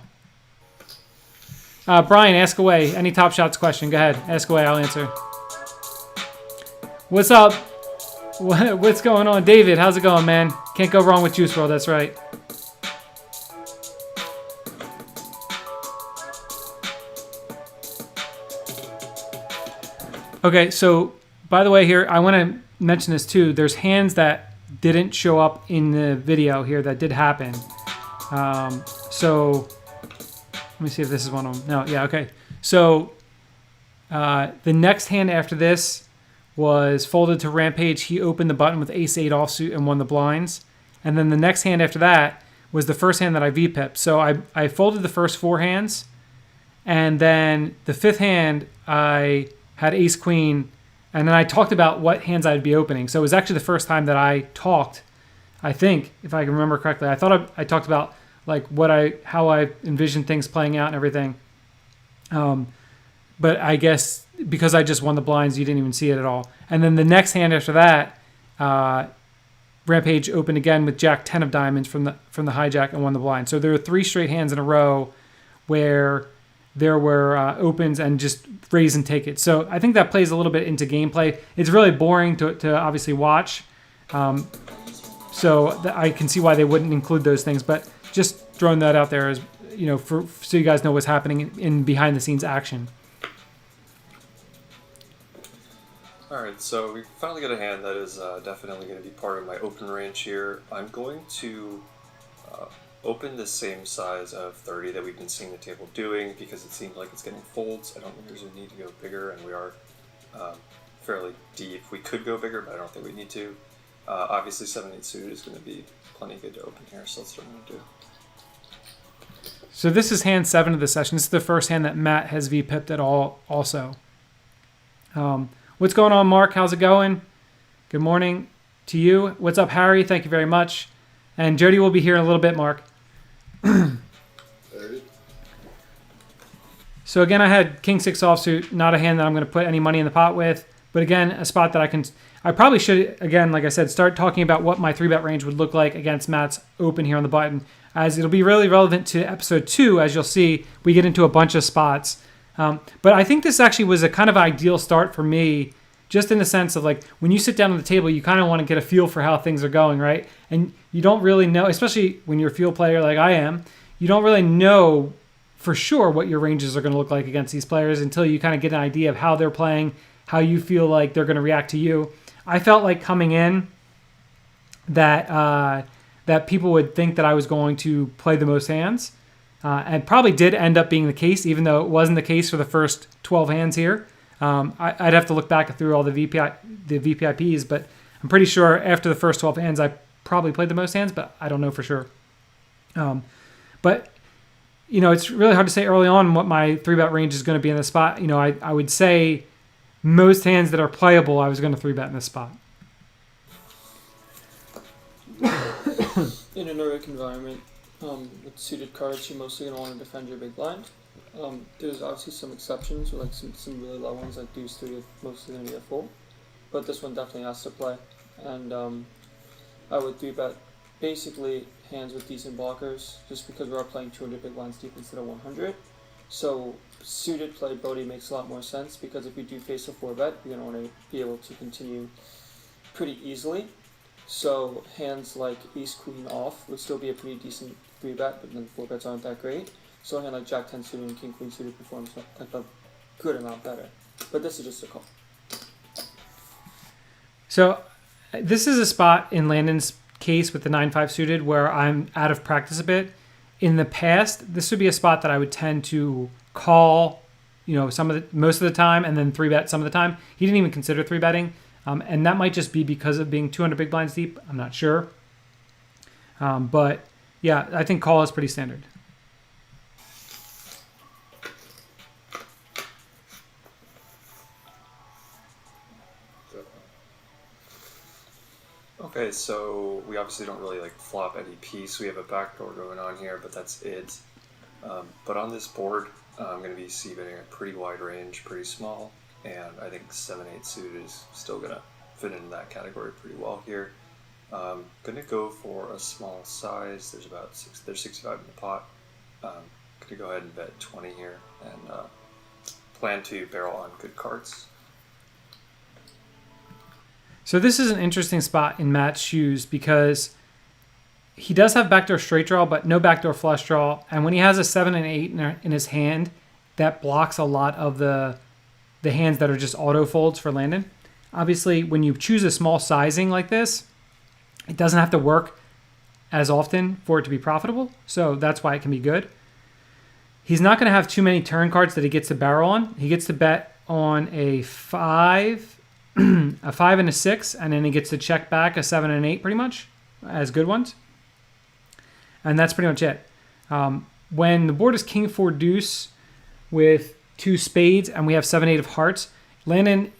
Brian, ask away. Any Top Shots question? Go ahead. Ask away. I'll answer. What's up? What's going on? David, how's it going, man? Can't go wrong with Juice WRLD. That's right. Okay, so by the way here, I want to mention this too. There's hands that didn't show up in the video here that did happen. So let me see if this is one of them. No, yeah, okay. So the next hand after this was folded to Rampage. He opened the button with ace-8 offsuit and won the blinds. And then the next hand after that was the first hand that I VPIP'd. So I folded the first 4 hands. And then the 5th hand, I had ace-queen. And then I talked about what hands I'd be opening. So it was actually the first time that I talked, I think, if I can remember correctly. I thought I talked about like how I envisioned things playing out and everything. But I guess because I just won the blinds, you didn't even see it at all. And then the next hand after that, Rampage opened again with Jack 10 of diamonds from the hijack and won the blind. So there were 3 straight hands in a row where there were opens and just raise and take it. So I think that plays a little bit into gameplay. It's really boring to obviously watch. So I can see why they wouldn't include those things. But just throwing that out there as, you know, so you guys know what's happening in behind the scenes action. Alright, so we finally got a hand that is definitely going to be part of my open range here. I'm going to open the same size of 30 that we've been seeing the table doing because it seems like it's getting folds. I don't think there's a need to go bigger, and we are fairly deep. We could go bigger, but I don't think we need to. Obviously 7-8 suited is going to be plenty good to open here, so that's what I'm going to do. So this is hand 7 of the session. This is the first hand that Matt has VPIP'd at all also. What's going on, Mark? How's it going? Good morning to you. What's up, Harry? Thank you very much. And Jody will be here in a little bit, Mark. So again, I had King 6 offsuit, not a hand that I'm going to put any money in the pot with. But again, a spot that I probably should, again, like I said, start talking about what my 3-bet range would look like against Matt's open here on the button, as it'll be really relevant to episode 2. As you'll see, we get into a bunch of spots. But I think this actually was a kind of ideal start for me, just in the sense of like when you sit down at the table, you kind of want to get a feel for how things are going, right? And you don't really know, especially when you're a field player like I am, you don't really know for sure what your ranges are going to look like against these players until you kind of get an idea of how they're playing, how you feel like they're going to react to you. I felt like coming in that people would think that I was going to play the most hands. And probably did end up being the case, even though it wasn't the case for the first 12 hands here. I'd have to look back through all the VPIPs, but I'm pretty sure after the first 12 hands, I probably played the most hands, but I don't know for sure. But, you know, it's really hard to say early on what my 3-bet range is going to be in this spot. You know, I would say most hands that are playable, I was going to 3-bet in this spot. In a Nordic environment, with suited cards, you're mostly going to want to defend your big blind. There's obviously some exceptions, or like some really low ones, like deuce 3 is mostly going to be a fold. But this one definitely has to play. And I would 3-bet basically hands with decent blockers, just because we are playing 200 big blinds deep instead of 100. So suited play Bodhi makes a lot more sense, because if you do face a 4-bet, you're going to want to be able to continue pretty easily. So hands like ace-queen off would still be a pretty decent 3-bet, but then 4-bets aren't that great. So a hand like Jack 10 suited and King Queen suited performs like a good amount better. But this is just a call. So this is a spot in Landon's case with the 9-5 suited where I'm out of practice a bit. in the past, this would be a spot that I would tend to call, most of the time, and then 3-bet some of the time. He didn't even consider 3-betting, and that might just be because of being 200 big blinds deep. I'm not sure. But yeah, I think call is pretty standard. Okay, so we obviously don't really like flop any piece. We have a backdoor going on here, but that's it. But on this board, I'm going to be c-betting a pretty wide range, pretty small, and I think 7-8 suited is still going to fit into that category pretty well here. Going to go for a small size. There's 65 in the pot. Going to go ahead and bet 20 here, and plan to barrel on good cards. So this is an interesting spot in Matt's shoes because he does have backdoor straight draw, but no backdoor flush draw. And when he has a 7 and 8 in his hand, that blocks a lot of the hands that are just auto folds for Landon. Obviously, when you choose a small sizing like this, it doesn't have to work as often for it to be profitable. So that's why it can be good. He's not going to have too many turn cards that he gets to barrel on. He gets to bet on a 5, a 5 and a 6, and then he gets to check back a 7 and 8 pretty much as good ones. And that's pretty much it. When the board is king 4 deuce with 2 spades and we have 7-8 of hearts, Landon,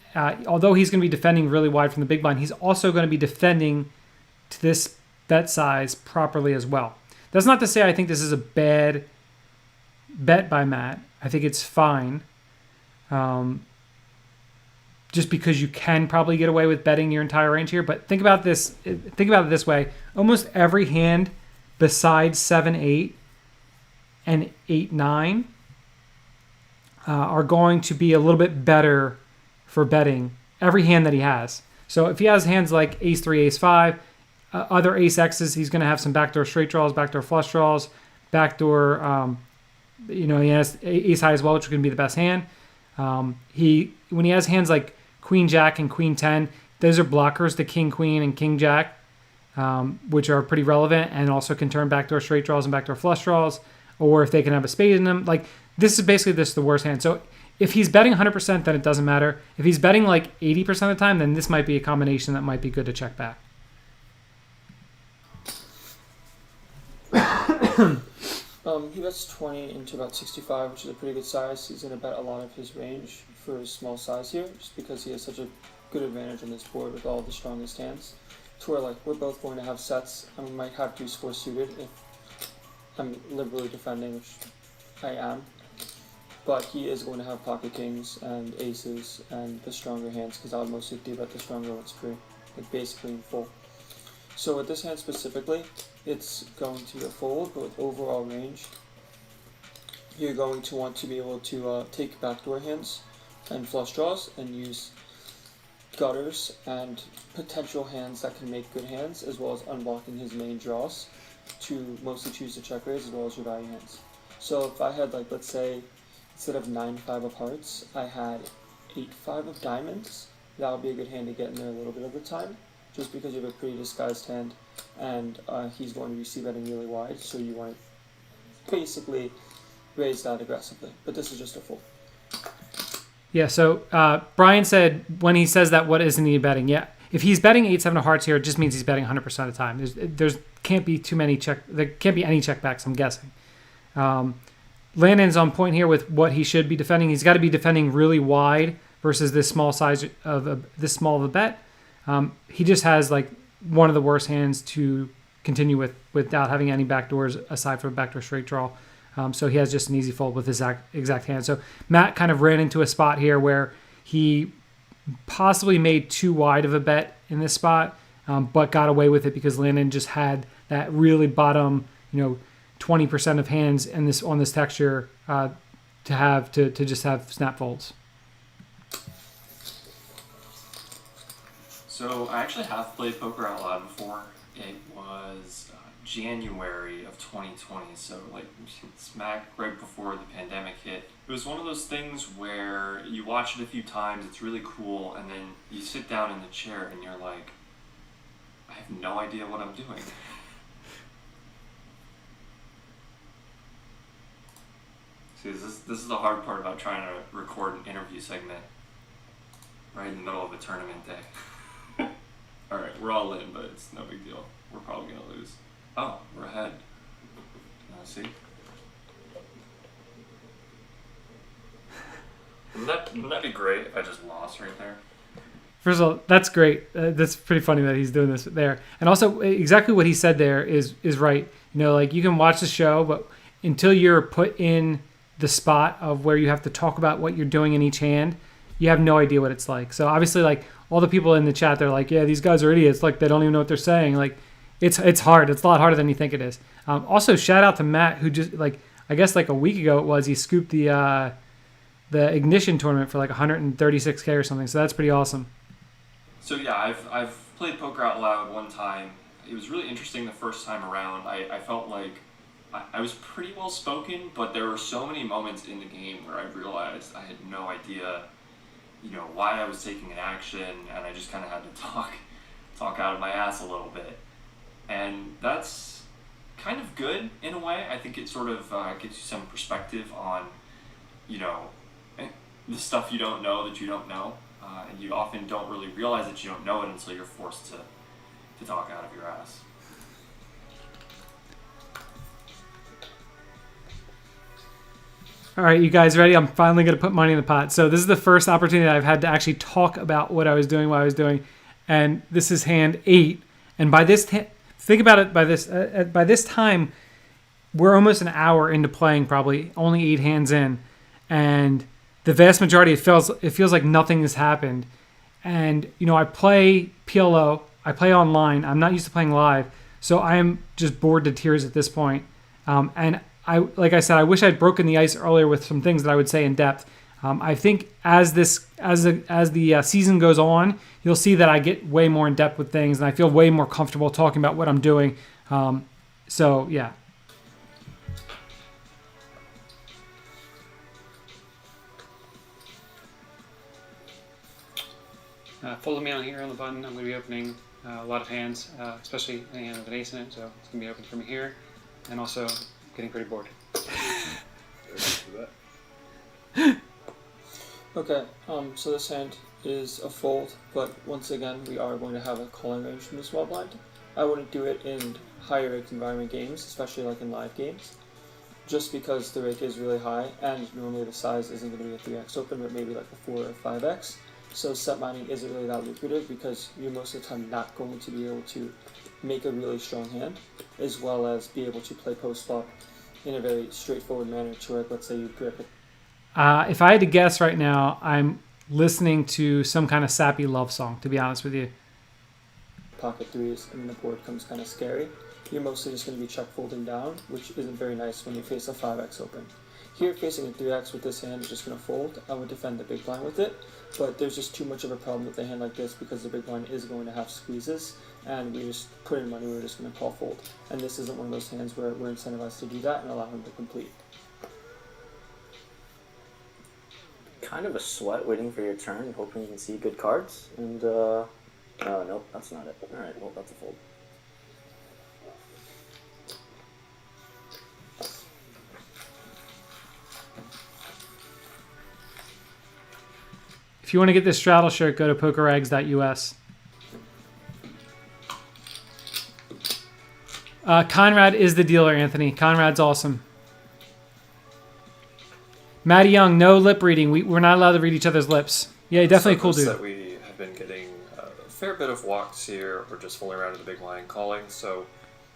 although he's going to be defending really wide from the big blind, he's also going to be defending to this bet size properly as well. That's not to say I think this is a bad bet by Matt. I think it's fine. Just because you can probably get away with betting your entire range here. But think about this. Think about it this way. Almost every hand besides 7-8 and 8-9 are going to be a little bit better for betting every hand that he has. So if he has hands like ace-3, ace-5, other ace-X's, he's going to have some backdoor straight draws, backdoor flush draws, backdoor, he has ace-high as well, which is going to be the best hand. When he has hands like Queen Jack and Queen 10, those are blockers, the King Queen and King Jack, which are pretty relevant and also can turn backdoor straight draws and backdoor flush draws, or if they can have a spade in them. Like, this is basically the worst hand. So if he's betting 100%, then it doesn't matter. If he's betting like 80% of the time, then this might be a combination that might be good to check back. He bets 20 into about 65, which is a pretty good size. He's going to bet a lot of his range for his small size here, just because he has such a good advantage on this board with all the strongest hands. To where, we're both going to have sets, and we might have deuce-4 suited if I'm liberally defending, which I am. But he is going to have pocket kings and aces and the stronger hands, because I'll mostly bet the stronger ones basically in full. So with this hand specifically, it's going to be a fold, but with overall range, you're going to want to be able to take backdoor hands and flush draws and use gutters and potential hands that can make good hands, as well as unblocking his main draws to mostly choose the check raise as well as your value hands. So if I had, let's say, instead of 9-5 of hearts, I had 8-5 of diamonds, that would be a good hand to get in there a little bit of the time, just because you have a pretty disguised hand, and he's going to be c-betting really wide, so you want to basically raise that aggressively. But this is just a fold. Yeah, so Brian said when he says that, what isn't he betting? Yeah, if he's betting 8-7 of hearts here, it just means he's betting 100% of the time. There can't be any checkbacks, I'm guessing. Landon's on point here with what he should be defending. He's got to be defending really wide versus this small size of this small of a bet. He just has one of the worst hands to continue without having any backdoors aside from a backdoor straight draw. So he has just an easy fold with his exact hand. So Matt kind of ran into a spot here where he possibly made too wide of a bet in this spot, but got away with it because Landon just had that really bottom, 20% of hands in on this texture to just have snap folds. So I actually have played Poker Out Loud before. It was January of 2020, so smack right before the pandemic hit. It was one of those things where you watch it a few times, it's really cool, and then you sit down in the chair and you're like, I have no idea what I'm doing. See, this is the hard part about trying to record an interview segment right in the middle of a tournament day. All right, we're all in, but it's no big deal. We're probably gonna lose. Oh, we're ahead. See. Wouldn't that be great if I just lost right there? First of all, that's great. That's pretty funny that he's doing this there. And also, exactly what he said there is right. You know, like you can watch the show, but until you're put in the spot of where you have to talk about what you're doing in each hand, you have no idea what it's like. So obviously, like all the people in the chat, they're like, yeah, these guys are idiots. Like they don't even know what they're saying. Like it's hard. It's a lot harder than you think it is. Also, shout out to Matt, who just like I guess like a week ago it was, he scooped the Ignition tournament for like 136K or something. So that's pretty awesome. So yeah, I've played Poker Out Loud one time. It was really interesting the first time around. I felt like I was pretty well spoken, but there were so many moments in the game where I realized I had no idea, why I was taking an action, and I just kind of had to talk out of my ass a little bit. And that's kind of good in a way. I think it sort of gives you some perspective on, the stuff you don't know that you don't know. And you often don't really realize that you don't know it until you're forced to talk out of your ass. All right, you guys ready? I'm finally going to put money in the pot. So this is the first opportunity I've had to actually talk about what I was doing while I was doing. And this is hand 8. And by this, think about it, by this time, we're almost an hour into playing, probably only 8 hands in. And the vast majority, it feels like nothing has happened. And, I play PLO, I play online. I'm not used to playing live. So I am just bored to tears at this point. And like I said, I wish I'd broken the ice earlier with some things that I would say in depth. I think as the season goes on, you'll see that I get way more in depth with things, and I feel way more comfortable talking about what I'm doing. So yeah. Follow me on here on the button. I'm going to be opening a lot of hands, especially any hand with an ace in it. So it's going to be open from here, and also getting pretty bored. Okay, so this hand is a fold, but once again, we are going to have a calling range from the small blind. I wouldn't do it in higher rake environment games, especially like in live games, just because the rake is really high, and normally the size isn't going to be a 3x open, but maybe like a 4 or 5x. So set mining isn't really that lucrative because you're most of the time not going to be able to make a really strong hand, as well as be able to play post flop in a very straightforward manner to, like, let's say you grip it. If I had to guess right now, I'm listening to some kind of sappy love song, to be honest with you. Pocket threes, and then the board comes kind of scary. You're mostly just going to be check folding down, which isn't very nice when you face a 5x open. Here, facing a 3x with this hand is just going to fold. I would defend the big blind with it, but there's just too much of a problem with a hand like this because the big blind is going to have squeezes, and we just put in money, we're just going to call fold. And this isn't one of those hands where we're incentivized to do that and allow him to complete. Kind of a sweat waiting for your turn, hoping you can see good cards, and oh, nope, that's not it. Alright, well, that's a fold. If you want to get this straddle shirt, go to pokeregs.us. Conrad is the dealer, Anthony. Conrad's awesome. Matty Young, no lip reading. We're not allowed to read each other's lips. Yeah, definitely cool dude. That we have been getting a fair bit of walks here, or just fooling around in the big line calling, so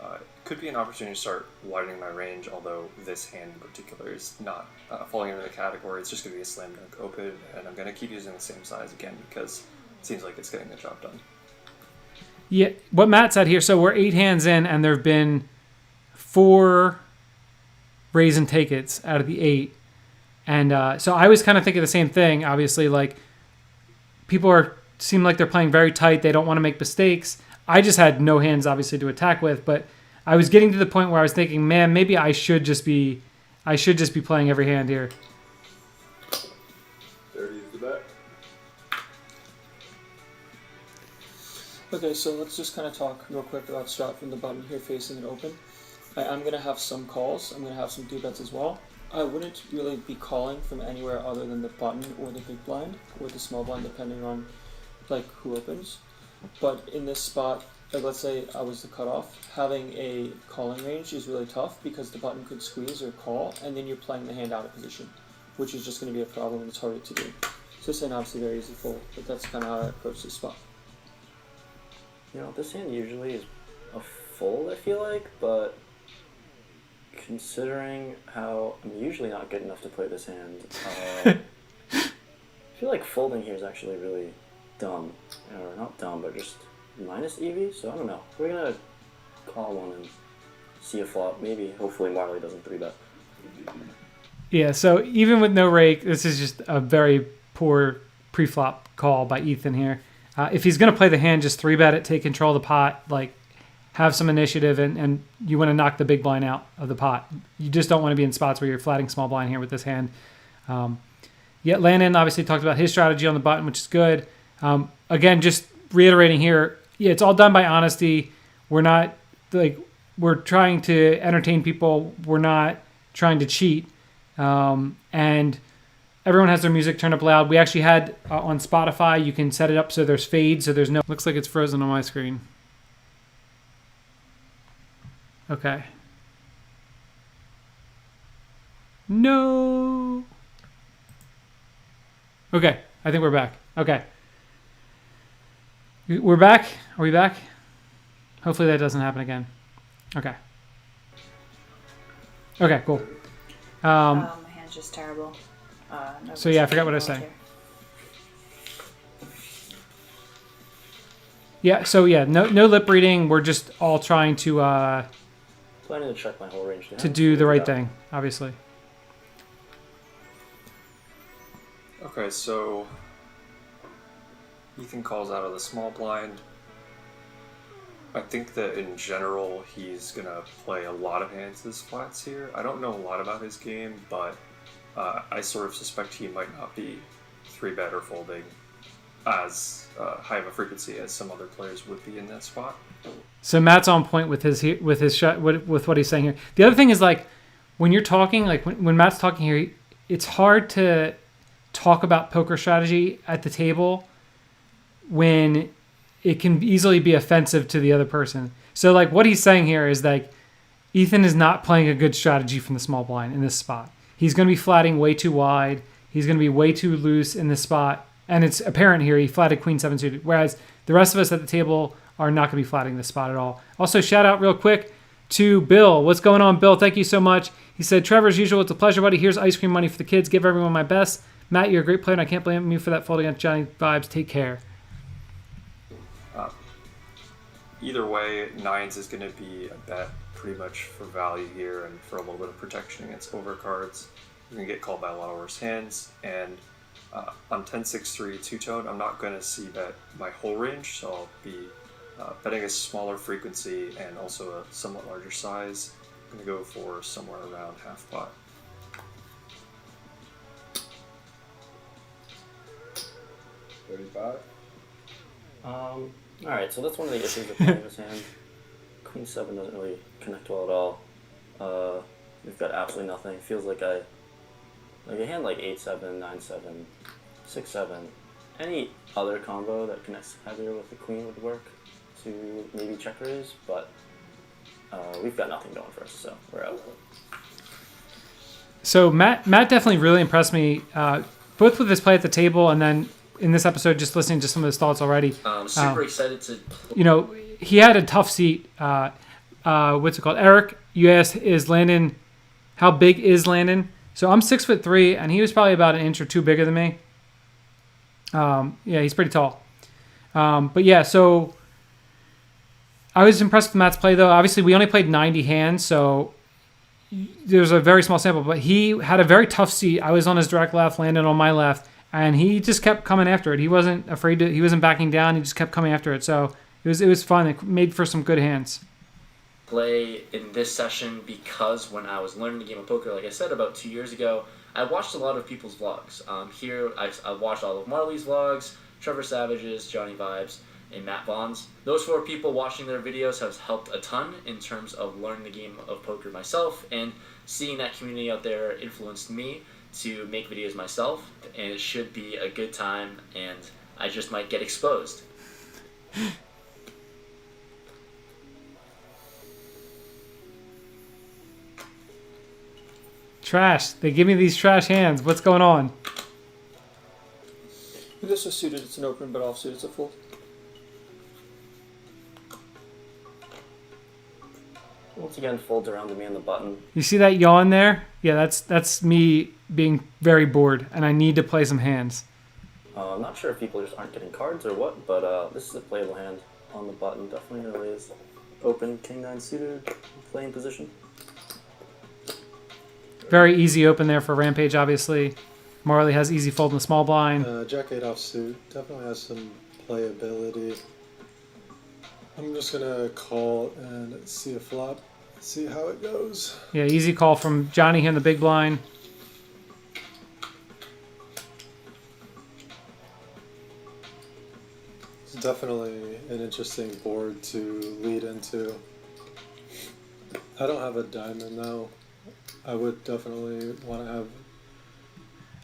it could be an opportunity to start widening my range, although this hand in particular is not falling into the category. It's just going to be a slam dunk open, and I'm going to keep using the same size again because it seems like it's getting the job done. Yeah, what Matt said here, so we're 8 hands in, and there have been 4 raise and take it's out of the 8. And so I was kind of thinking the same thing. Obviously, like, people seem like they're playing very tight. They don't want to make mistakes. I just had no hands, obviously, to attack with. But I was getting to the point where I was thinking, man, maybe I should just be playing every hand here. 30 is the bet. Okay, so let's just kind of talk real quick about strat from the button here facing it open. I'm going to have some calls. I'm going to have some 2 bets as well. I wouldn't really be calling from anywhere other than the button or the big blind or the small blind, depending on like who opens. But in this spot, like let's say I was the cutoff, having a calling range is really tough because the button could squeeze or call, and then you're playing the hand out of position, which is just going to be a problem and it's harder to do. So this hand obviously very easy fold, but that's kind of how I approach this spot. You know, this hand usually is a fold, I feel like, but considering how I'm usually not good enough to play this hand, I feel like folding here is actually really dumb. Or not dumb, but just minus EV, so I don't know. We're gonna call one and see a flop. Maybe, hopefully Marley doesn't 3-bet. Yeah, so even with no rake, this is just a very poor pre-flop call by Ethan here. If he's going to play the hand, just 3-bet it, take control of the pot, like have some initiative, and you want to knock the big blind out of the pot. You just don't want to be in spots where you're flatting small blind here with this hand. Yet Landon obviously talked about his strategy on the button, which is good. Again, just reiterating here, yeah, it's all done by honesty. We're not like we're trying to entertain people. We're not trying to cheat. And everyone has their music turned up loud. We actually had on Spotify, you can set it up so there's fade, so there's no. Looks like it's frozen on my screen. Okay. No. Okay, I think we're back. Okay. We're back? Are we back? Hopefully that doesn't happen again. Okay. Okay, cool. My hand's just terrible. No So yeah, I forgot what I was saying. Yeah, so yeah, no lip reading. We're just all trying to Planning to check my whole range down. to do the right thing, obviously. Okay, so Ethan calls out of the small blind. I think that in general he's gonna play a lot of hands as flats here. I don't know a lot about his game, but I sort of suspect he might not be 3-bet or folding as high of a frequency as some other players would be in that spot. So Matt's on point with his shot with what he's saying here. The other thing is like when you're talking, like when Matt's talking here, it's hard to talk about poker strategy at the table when it can easily be offensive to the other person. So like what he's saying here is like Ethan is not playing a good strategy from the small blind in this spot. He's going to be flatting way too wide. He's going to be way too loose in this spot. And it's apparent here he flatted queen 7 suited, whereas the rest of us at the table are not going to be flatting this spot at all. Also, shout out real quick to Bill. What's going on, Bill? Thank you so much. He said, Trevor, as usual, it's a pleasure, buddy. Here's ice cream money for the kids. Give everyone my best. Matt, you're a great player, and I can't blame you for that fold against Johnnie Vibes. Take care. Either way, nines is going to be a bet pretty much for value here and for a little bit of protection against overcards. You're going to get called by a lot of worse hands, and on 10-6-3 two-tone, I'm not going to see bet my whole range, so I'll be betting a smaller frequency and also a somewhat larger size. I'm going to go for somewhere around half pot. Alright, so that's one of the issues with playing this hand. Queen 7 doesn't really connect well at all. We've got absolutely nothing. Feels like a hand like 8-7, 9-7, 6-7. Any other combo that connects heavier with the queen would work to maybe check raise, but we've got nothing going for us, so we're out. So Matt definitely really impressed me, both with his play at the table and then in this episode, just listening to some of his thoughts already. Super excited to. You know, he had a tough seat. What's it called? Eric, you asked, is Landon, how big is Landon? So I'm 6'3", and he was probably about an inch or two bigger than me. Yeah, he's pretty tall. But yeah, so I was impressed with Matt's play, though. Obviously, we only played 90 hands, so there's a very small sample. But he had a very tough seat. I was on his direct left, Landon on my left, and he just kept coming after it. He wasn't afraid to. He wasn't backing down. He just kept coming after it. So it was fun. It made for some good hands. Play in this session because when I was learning the game of poker, like I said about 2 years ago, I watched a lot of people's vlogs. Here, I watched all of Marley's vlogs, Trevor Savage's, Johnnie Vibes, and Matt Vaughan's. Those 4 people watching their videos have helped a ton in terms of learning the game of poker myself, and seeing that community out there influenced me to make videos myself, and it should be a good time, and I just might get exposed. Trash. They give me these trash hands. What's going on? If this is suited, it's an open, but offsuit, it's a fold. Once again, folds around to me on the button. You see that yawn there? Yeah, that's me being very bored, and I need to play some hands. I'm not sure if people just aren't getting cards or what, but this is a playable hand on the button. Definitely gonna raise. Open, king 9 suited, playing position. Very easy open there for Rampage, obviously. Marley has easy fold in the small blind. Jack 8 offsuit definitely has some playability. I'm just gonna call and see a flop, see how it goes. Yeah, easy call from Johnny here in the big blind. It's definitely an interesting board to lead into. I don't have a diamond though. I would definitely want to have.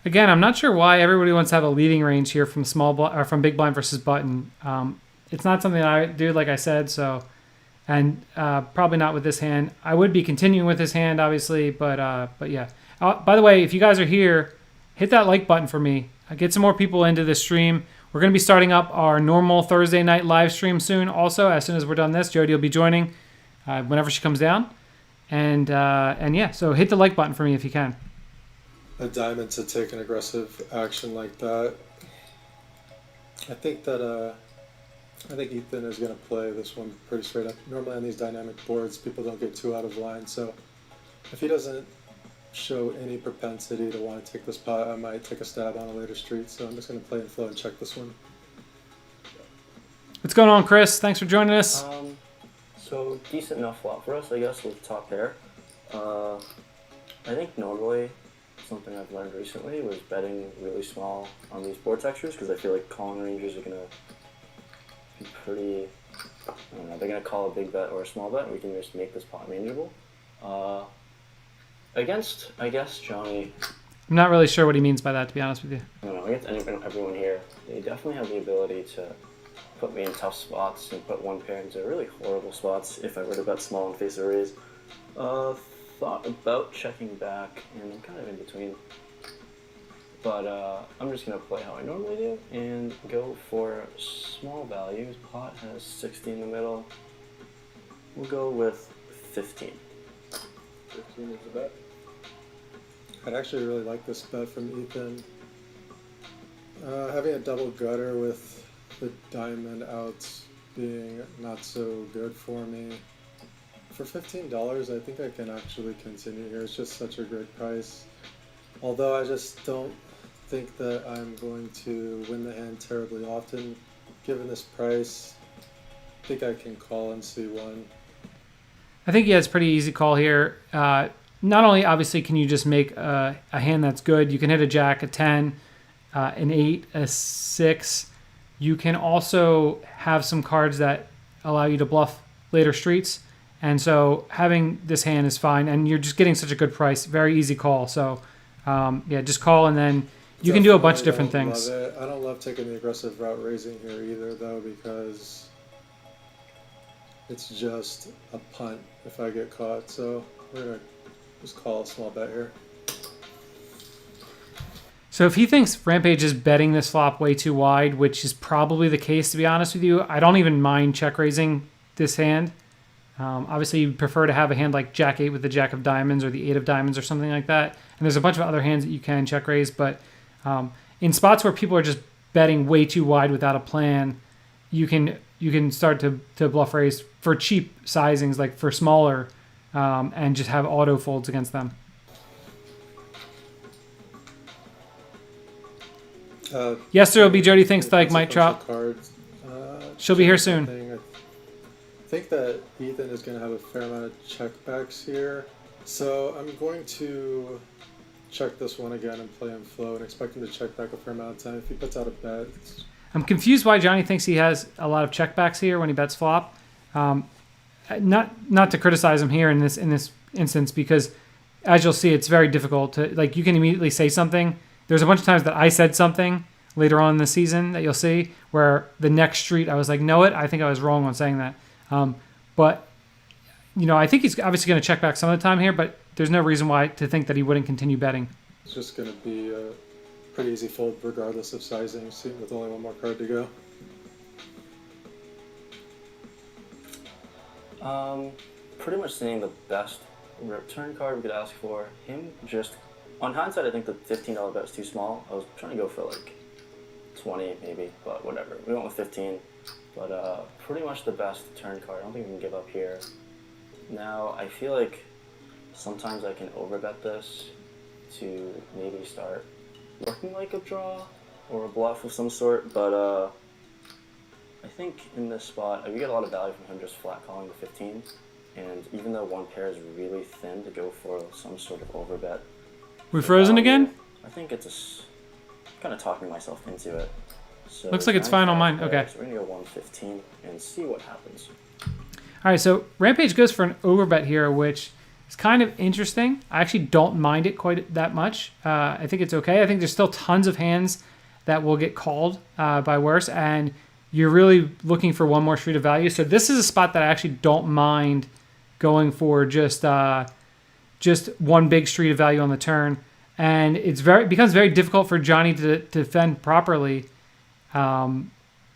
Again, I'm not sure why everybody wants to have a leading range here from from big blind versus button. It's not something that I do, like I said. So, and probably not with this hand. I would be continuing with this hand, obviously, but yeah. By the way, if you guys are here, hit that like button for me. Get some more people into the stream. We're going to be starting up our normal Thursday night live stream soon. Also, as soon as we're done this, Jody will be joining whenever she comes down. And yeah, so hit the like button for me if you can. A diamond to take an aggressive action like that. I think Ethan is going to play this one pretty straight up. Normally on these dynamic boards, people don't get too out of line. So if he doesn't show any propensity to want to take this pot, I might take a stab on a later street. So I'm just going to play in flow and check this one. What's going on, Chris? Thanks for joining us. So decent enough flop for us, I guess, with top pair. I think normally something I've learned recently was betting really small on these board textures, because I feel like calling ranges are gonna be pretty. I don't know. They're gonna call a big bet or a small bet, and we can just make this pot manageable. Against, I guess, Johnny. I'm not really sure what he means by that, to be honest with you. I don't know. Against everyone here, they definitely have the ability to put me in tough spots and put one pair into really horrible spots if I were to bet small and face a raise. Thought about checking back, and I'm kind of in between. But I'm just going to play how I normally do and go for small values. Pot has 60 in the middle. We'll go with 15. 15 is the bet. I'd actually really like this bet from Ethan. Having a double gutter with the diamond outs being not so good for me. For $15, I think I can actually continue here. It's just such a great price. Although I just don't think that I'm going to win the hand terribly often. Given this price, I think I can call and see one. I think he has a pretty easy call here. Not only, obviously, can you just make a hand that's good, you can hit a jack, a 10, an 8, a 6. You can also have some cards that allow you to bluff later streets. And so having this hand is fine. And you're just getting such a good price. Very easy call. So, yeah, just call, and then you can do a bunch of different things. I don't love taking the aggressive route raising here either, though, because it's just a punt if I get caught. So we're going to just call a small bet here. So if he thinks Rampage is betting this flop way too wide, which is probably the case, to be honest with you, I don't even mind check raising this hand. Obviously, you prefer to have a hand like Jack 8 with the Jack of Diamonds or the 8 of Diamonds or something like that. And there's a bunch of other hands that you can check raise. But in spots where people are just betting way too wide without a plan, you can start to bluff raise for cheap sizings, like for smaller, and just have auto folds against them. Yes, there will be Jody Thinks like might drop. She'll be here soon. I think that Ethan is going to have a fair amount of checkbacks here. So I'm going to check this one again and play in flow and expect him to check back a fair amount of time. If he puts out a bet, I'm confused why Johnny thinks he has a lot of checkbacks here when he bets flop. Not to criticize him here in this instance, because as you'll see, it's very difficult to, like, you can immediately say something. There's a bunch of times that I said something later on in the season that you'll see where the next street I was like, no, I think I was wrong on saying that. But I think he's obviously going to check back some of the time here, but there's no reason why to think that he wouldn't continue betting. It's just going to be a pretty easy fold regardless of sizing, with only one more card to go. Pretty much seeing the best return card we could ask for. Him just, on hindsight, I think the $15 bet was too small. I was trying to go for like 20 maybe, but whatever. We went with 15, but pretty much the best turn card. I don't think we can give up here. Now, I feel like sometimes I can overbet this to maybe start looking like a draw or a bluff of some sort, but I think in this spot, we get a lot of value from him just flat calling the 15, and even though one pair is really thin to go for some sort of overbet. We frozen again? I think it's kind of talking myself into it. So looks like it's fine on mine. Okay. So we're going to go 115 and see what happens. All right, so Rampage goes for an overbet here, which is kind of interesting. I actually don't mind it quite that much. I think it's okay. I think there's still tons of hands that will get called by worse, and you're really looking for one more street of value. So this is a spot that I actually don't mind going for just one big street of value on the turn. And it becomes very difficult for Johnny to defend properly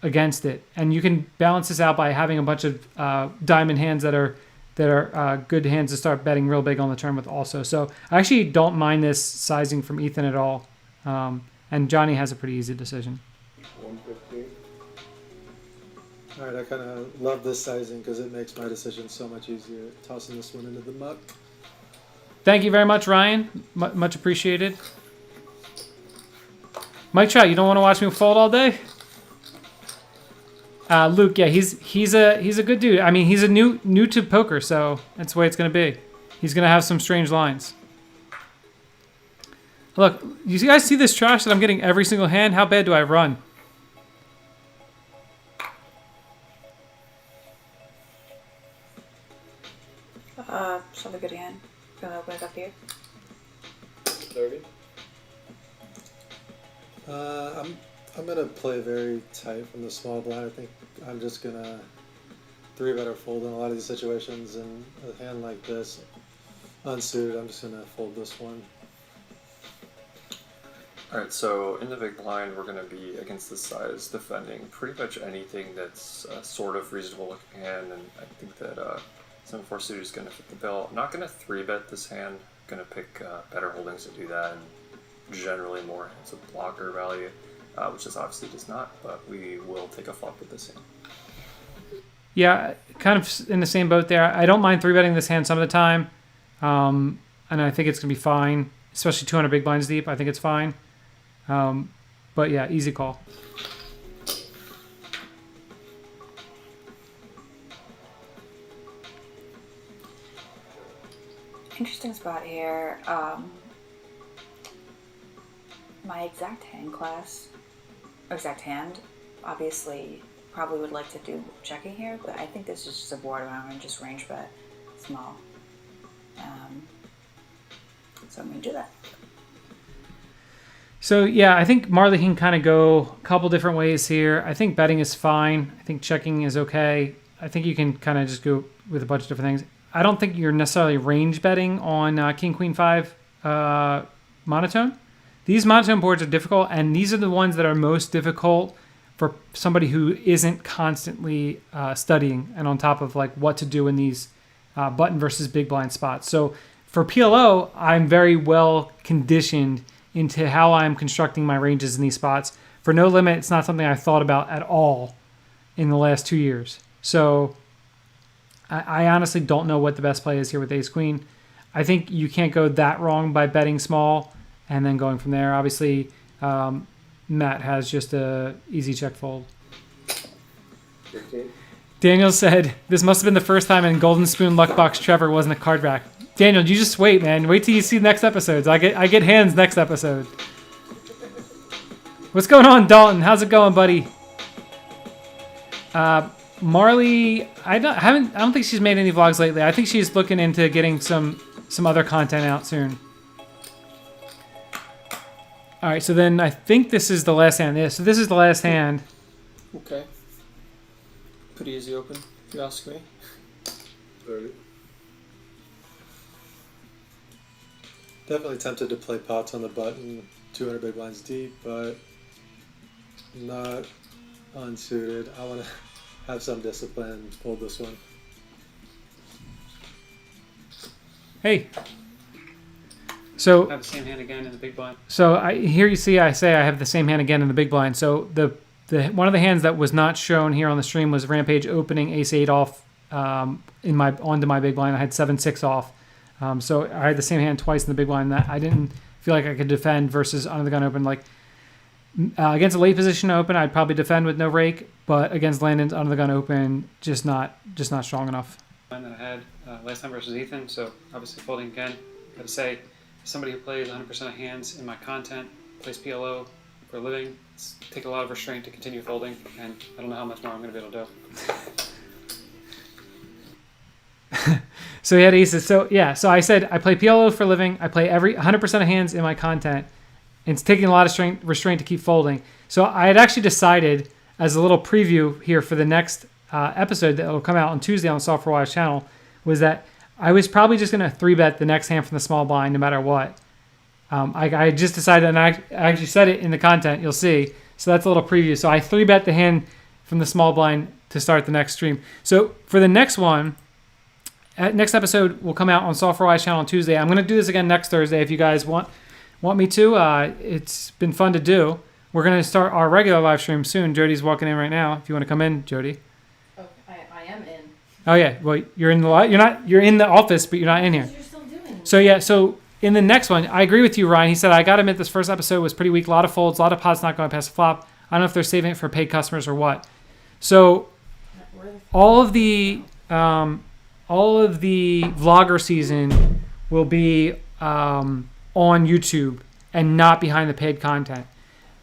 against it. And you can balance this out by having a bunch of diamond hands that are good hands to start betting real big on the turn with also. So I actually don't mind this sizing from Ethan at all. And Johnny has a pretty easy decision. 115. All right, I kind of love this sizing because it makes my decision so much easier. Tossing this one into the muck. Thank you very much, Ryan. Much appreciated. Mike Trout, you don't want to watch me fold all day? Luke, yeah, he's a good dude. I mean, he's a new to poker, so that's the way it's gonna be. He's gonna have some strange lines. Look, you guys see this trash that I'm getting every single hand? How bad do I run? Something good again. Gonna open it up here. 30. I'm gonna play very tight from the small blind. I think I'm just gonna 3-bet or fold in a lot of these situations, and a hand like this, unsuited, I'm just gonna fold this one. Alright, so in the big blind, we're going to be against this size defending pretty much anything that's a sort of reasonable looking hand, and I think that 7-4 suited is going to fit the bill. I'm not going to 3-bet this hand. I'm going to pick better holdings to do that, and generally more hands with blocker value, which this obviously does not, but we will take a flop with this hand. Yeah, kind of in the same boat there. I don't mind 3-betting this hand some of the time, and I think it's going to be fine, especially 200 big blinds deep. I think it's fine. But yeah, easy call. Interesting spot here. My exact hand, obviously probably would like to do checking here, but I think this is just a borderline and just range bet small. So I'm going to do that. So yeah, I think Marley can kind of go a couple different ways here. I think betting is fine. I think checking is okay. I think you can kind of just go with a bunch of different things. I don't think you're necessarily range betting on King Queen 5 monotone. These monotone boards are difficult, and these are the ones that are most difficult for somebody who isn't constantly studying and on top of like what to do in these button versus big blind spots. So for PLO, I'm very well conditioned into how I'm constructing my ranges in these spots. For no limit, it's not something I thought about at all in the last 2 years. So I honestly don't know what the best play is here with ace queen. I think you can't go that wrong by betting small and then going from there. Obviously, Matt has just a easy check fold. 15. Daniel said, this must have been the first time in Golden Spoon Luck Box Trevor wasn't a card rack. Daniel, you just wait, man. Wait till you see next episodes. I get hands next episode. What's going on, Dalton? How's it going, buddy? Marley, I don't think she's made any vlogs lately. I think she's looking into getting some other content out soon. All right, so then I think this is the last hand. Yeah, so this is the last hand. Okay. Pretty easy open, if you ask me. Very. Definitely tempted to play pots on the button, 200 big blinds deep, but not unsuited. I want to have some discipline, fold this one. Hey. So I have the same hand again in the big blind. So here you see I say I have the same hand again in the big blind. So the one of the hands that was not shown here on the stream was Rampage opening ace-8 off onto my big blind. I had 7-6 off. So I had the same hand twice in the big blind that I didn't feel like I could defend versus under the gun open. Like against a late position open, I'd probably defend with no rake, but against Landon's under the gun open, just not strong enough. That I had last time versus Ethan, so obviously folding again. Got to say, somebody who plays 100% of hands in my content, plays PLO for a living, it's take a lot of restraint to continue folding, and I don't know how much more I'm going to be able to do. So he had aces. So yeah, so I said I play PLO for a living. I play 100% of hands in my content. It's taking a lot of restraint to keep folding. So I had actually decided, as a little preview here for the next episode that will come out on Tuesday on Software Wise channel, was that I was probably just going to 3-bet the next hand from the small blind no matter what. I just decided, and I actually said it in the content, you'll see. So that's a little preview. So I 3-bet the hand from the small blind to start the next stream. So for the next one, next episode will come out on Software Wise channel on Tuesday. I'm going to do this again next Thursday if you guys want me to. It's been fun to do. We're going to start our regular live stream soon. Jody's walking in right now. If you want to come in, Jody. Oh, I am in. Oh yeah, well you're in the you're in the office, but you're not in here. You're still doing it. So yeah, so in the next one, I agree with you, Ryan. He said I got to admit this first episode was pretty weak. A lot of folds, a lot of pots not going past the flop. I don't know if they're saving it for paid customers or what. So all of the vlogger season will be on YouTube and not behind the paid content.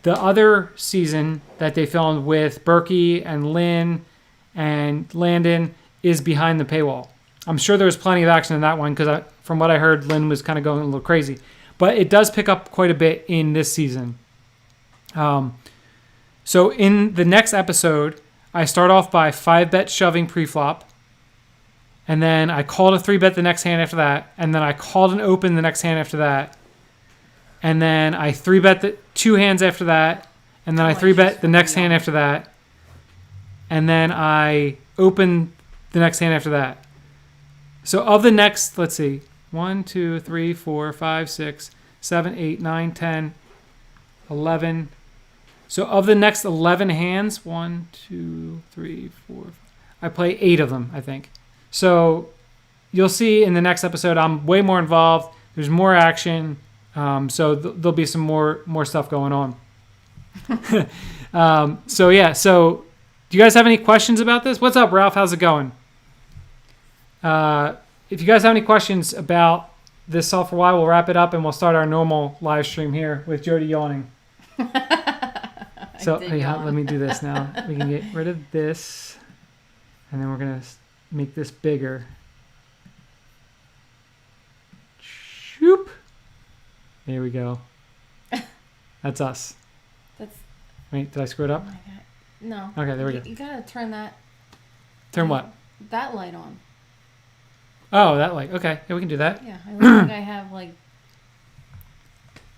The other season that they filmed with Berkey and Lynn and Landon is behind the paywall. I'm sure there was plenty of action in that one because from what I heard, Lynn was kind of going a little crazy. But it does pick up quite a bit in this season. So in the next episode, I start off by 5-bet shoving pre-flop. And then I called a 3-bet the next hand after that. And then I called an open the next hand after that. And then I 3-bet the 2 hands after that. And then I 3-bet the next hand after that. And then I open the next hand after that. So of the next, let's see, 1, 2, 3, 4, 5, 6, 7, 8, 9, 10, 11. So of the next 11 hands, 1, 2, 3, 4, 5, I play 8 of them, I think. So you'll see in the next episode, I'm way more involved. There's more action. So there'll be some more stuff going on. So yeah, so do you guys have any questions about this? What's up, Ralph? How's it going? If you guys have any questions about this Software Y, we'll wrap it up and we'll start our normal live stream here with Jody yawning. So hey, let me do this now. We can get rid of this, and then we're gonna make this bigger. Shoop. There we go. That's us. Wait, did I screw it up? Oh my God. No. Okay, there we go. You gotta turn that. Turn what? That light on. Oh, that light. Okay, yeah, we can do that. Yeah, I don't think I have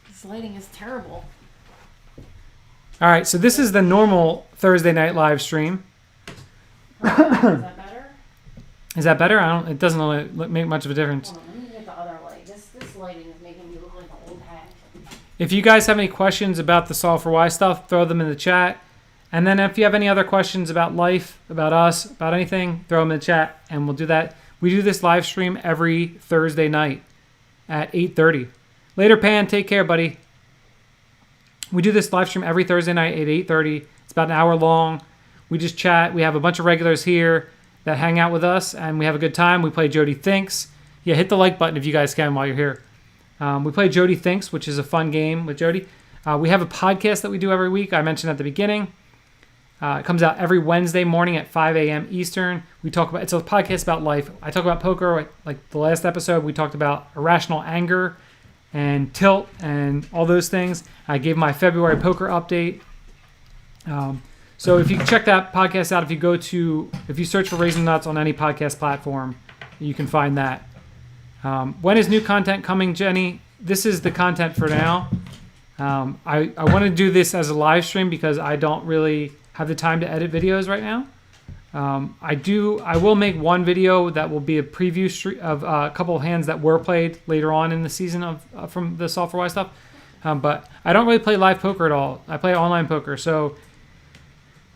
this lighting is terrible. All right, so this is the normal Thursday night live stream. Is that better? Is that better? It doesn't really make much of a difference. Hold on, let me get the other light. This lighting is making me look like an old hag. If you guys have any questions about the Software Y stuff, throw them in the chat. And then if you have any other questions about life, about us, about anything, throw them in the chat, and we'll do that. We do this live stream every Thursday night at 8:30. Later, Pan. Take care, buddy. We do this live stream every Thursday night at 8:30. It's about an hour long. We just chat. We have a bunch of regulars here that hang out with us, and we have a good time. We play Jody Thinks. Yeah, hit the like button if you guys can while you're here. We play Jody Thinks, which is a fun game with Jody. We have a podcast that we do every week. I mentioned at the beginning. It comes out every Wednesday morning at 5 a.m. Eastern. It's a podcast about life. I talk about poker. Like the last episode, we talked about irrational anger and tilt and all those things. I gave my February poker update. So if you check that podcast out, if you search for Raisin Nuts on any podcast platform, you can find that. When is new content coming, Jenny? This is the content for now. I want to do this as a live stream because I don't really have the time to edit videos right now. I will make one video that will be a preview of a couple of hands that were played later on in the season from the Solve for Why stuff. But I don't really play live poker at all. I play online poker, so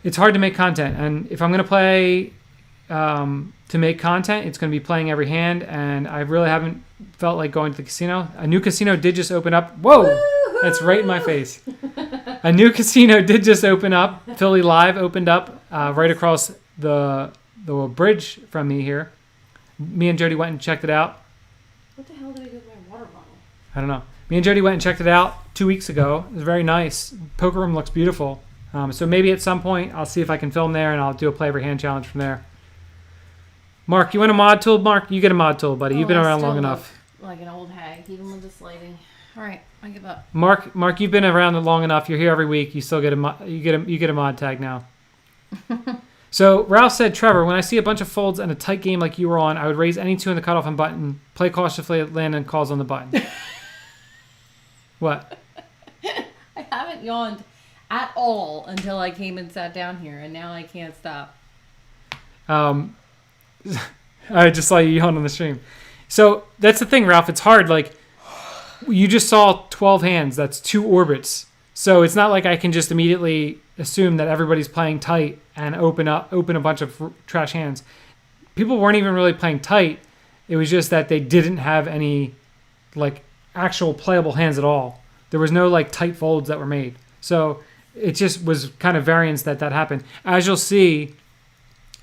it's hard to make content. And if I'm going to play to make content, it's going to be playing every hand, and I really haven't felt like going to the casino. A new casino did just open up. Whoa! Woo-hoo! That's right in my face. A new casino did just open up. Philly Live opened up right across the bridge from me here. Me and Jody went and checked it out. What the hell did I do with my water bottle? I don't know. Me and Jody went and checked it out 2 weeks ago. It was very nice. Poker room looks beautiful. So maybe at some point I'll see if I can film there and I'll do a play every hand challenge from there. Mark, you want a mod tool? Mark, you get a mod tool, buddy. You've been around long enough. Like an old hag, even with this lighting. All right, I give up. Mark, you've been around long enough. You're here every week. You still get you get a mod tag now. So Ralph said, Trevor, when I see a bunch of folds and a tight game like you were on, I would raise any two in the cutoff and button, play cautiously, land and calls on the button. What? I haven't yawned at all until I came and sat down here, and now I can't stop. I just saw you yawn on the stream. So that's the thing, Ralph. It's hard. Like, you just saw 12 hands. That's 2 orbits. So it's not like I can just immediately assume that everybody's playing tight and open a bunch of trash hands. People weren't even really playing tight. It was just that they didn't have any like actual playable hands at all. There was no like tight folds that were made. So it just was kind of variance that happened. As you'll see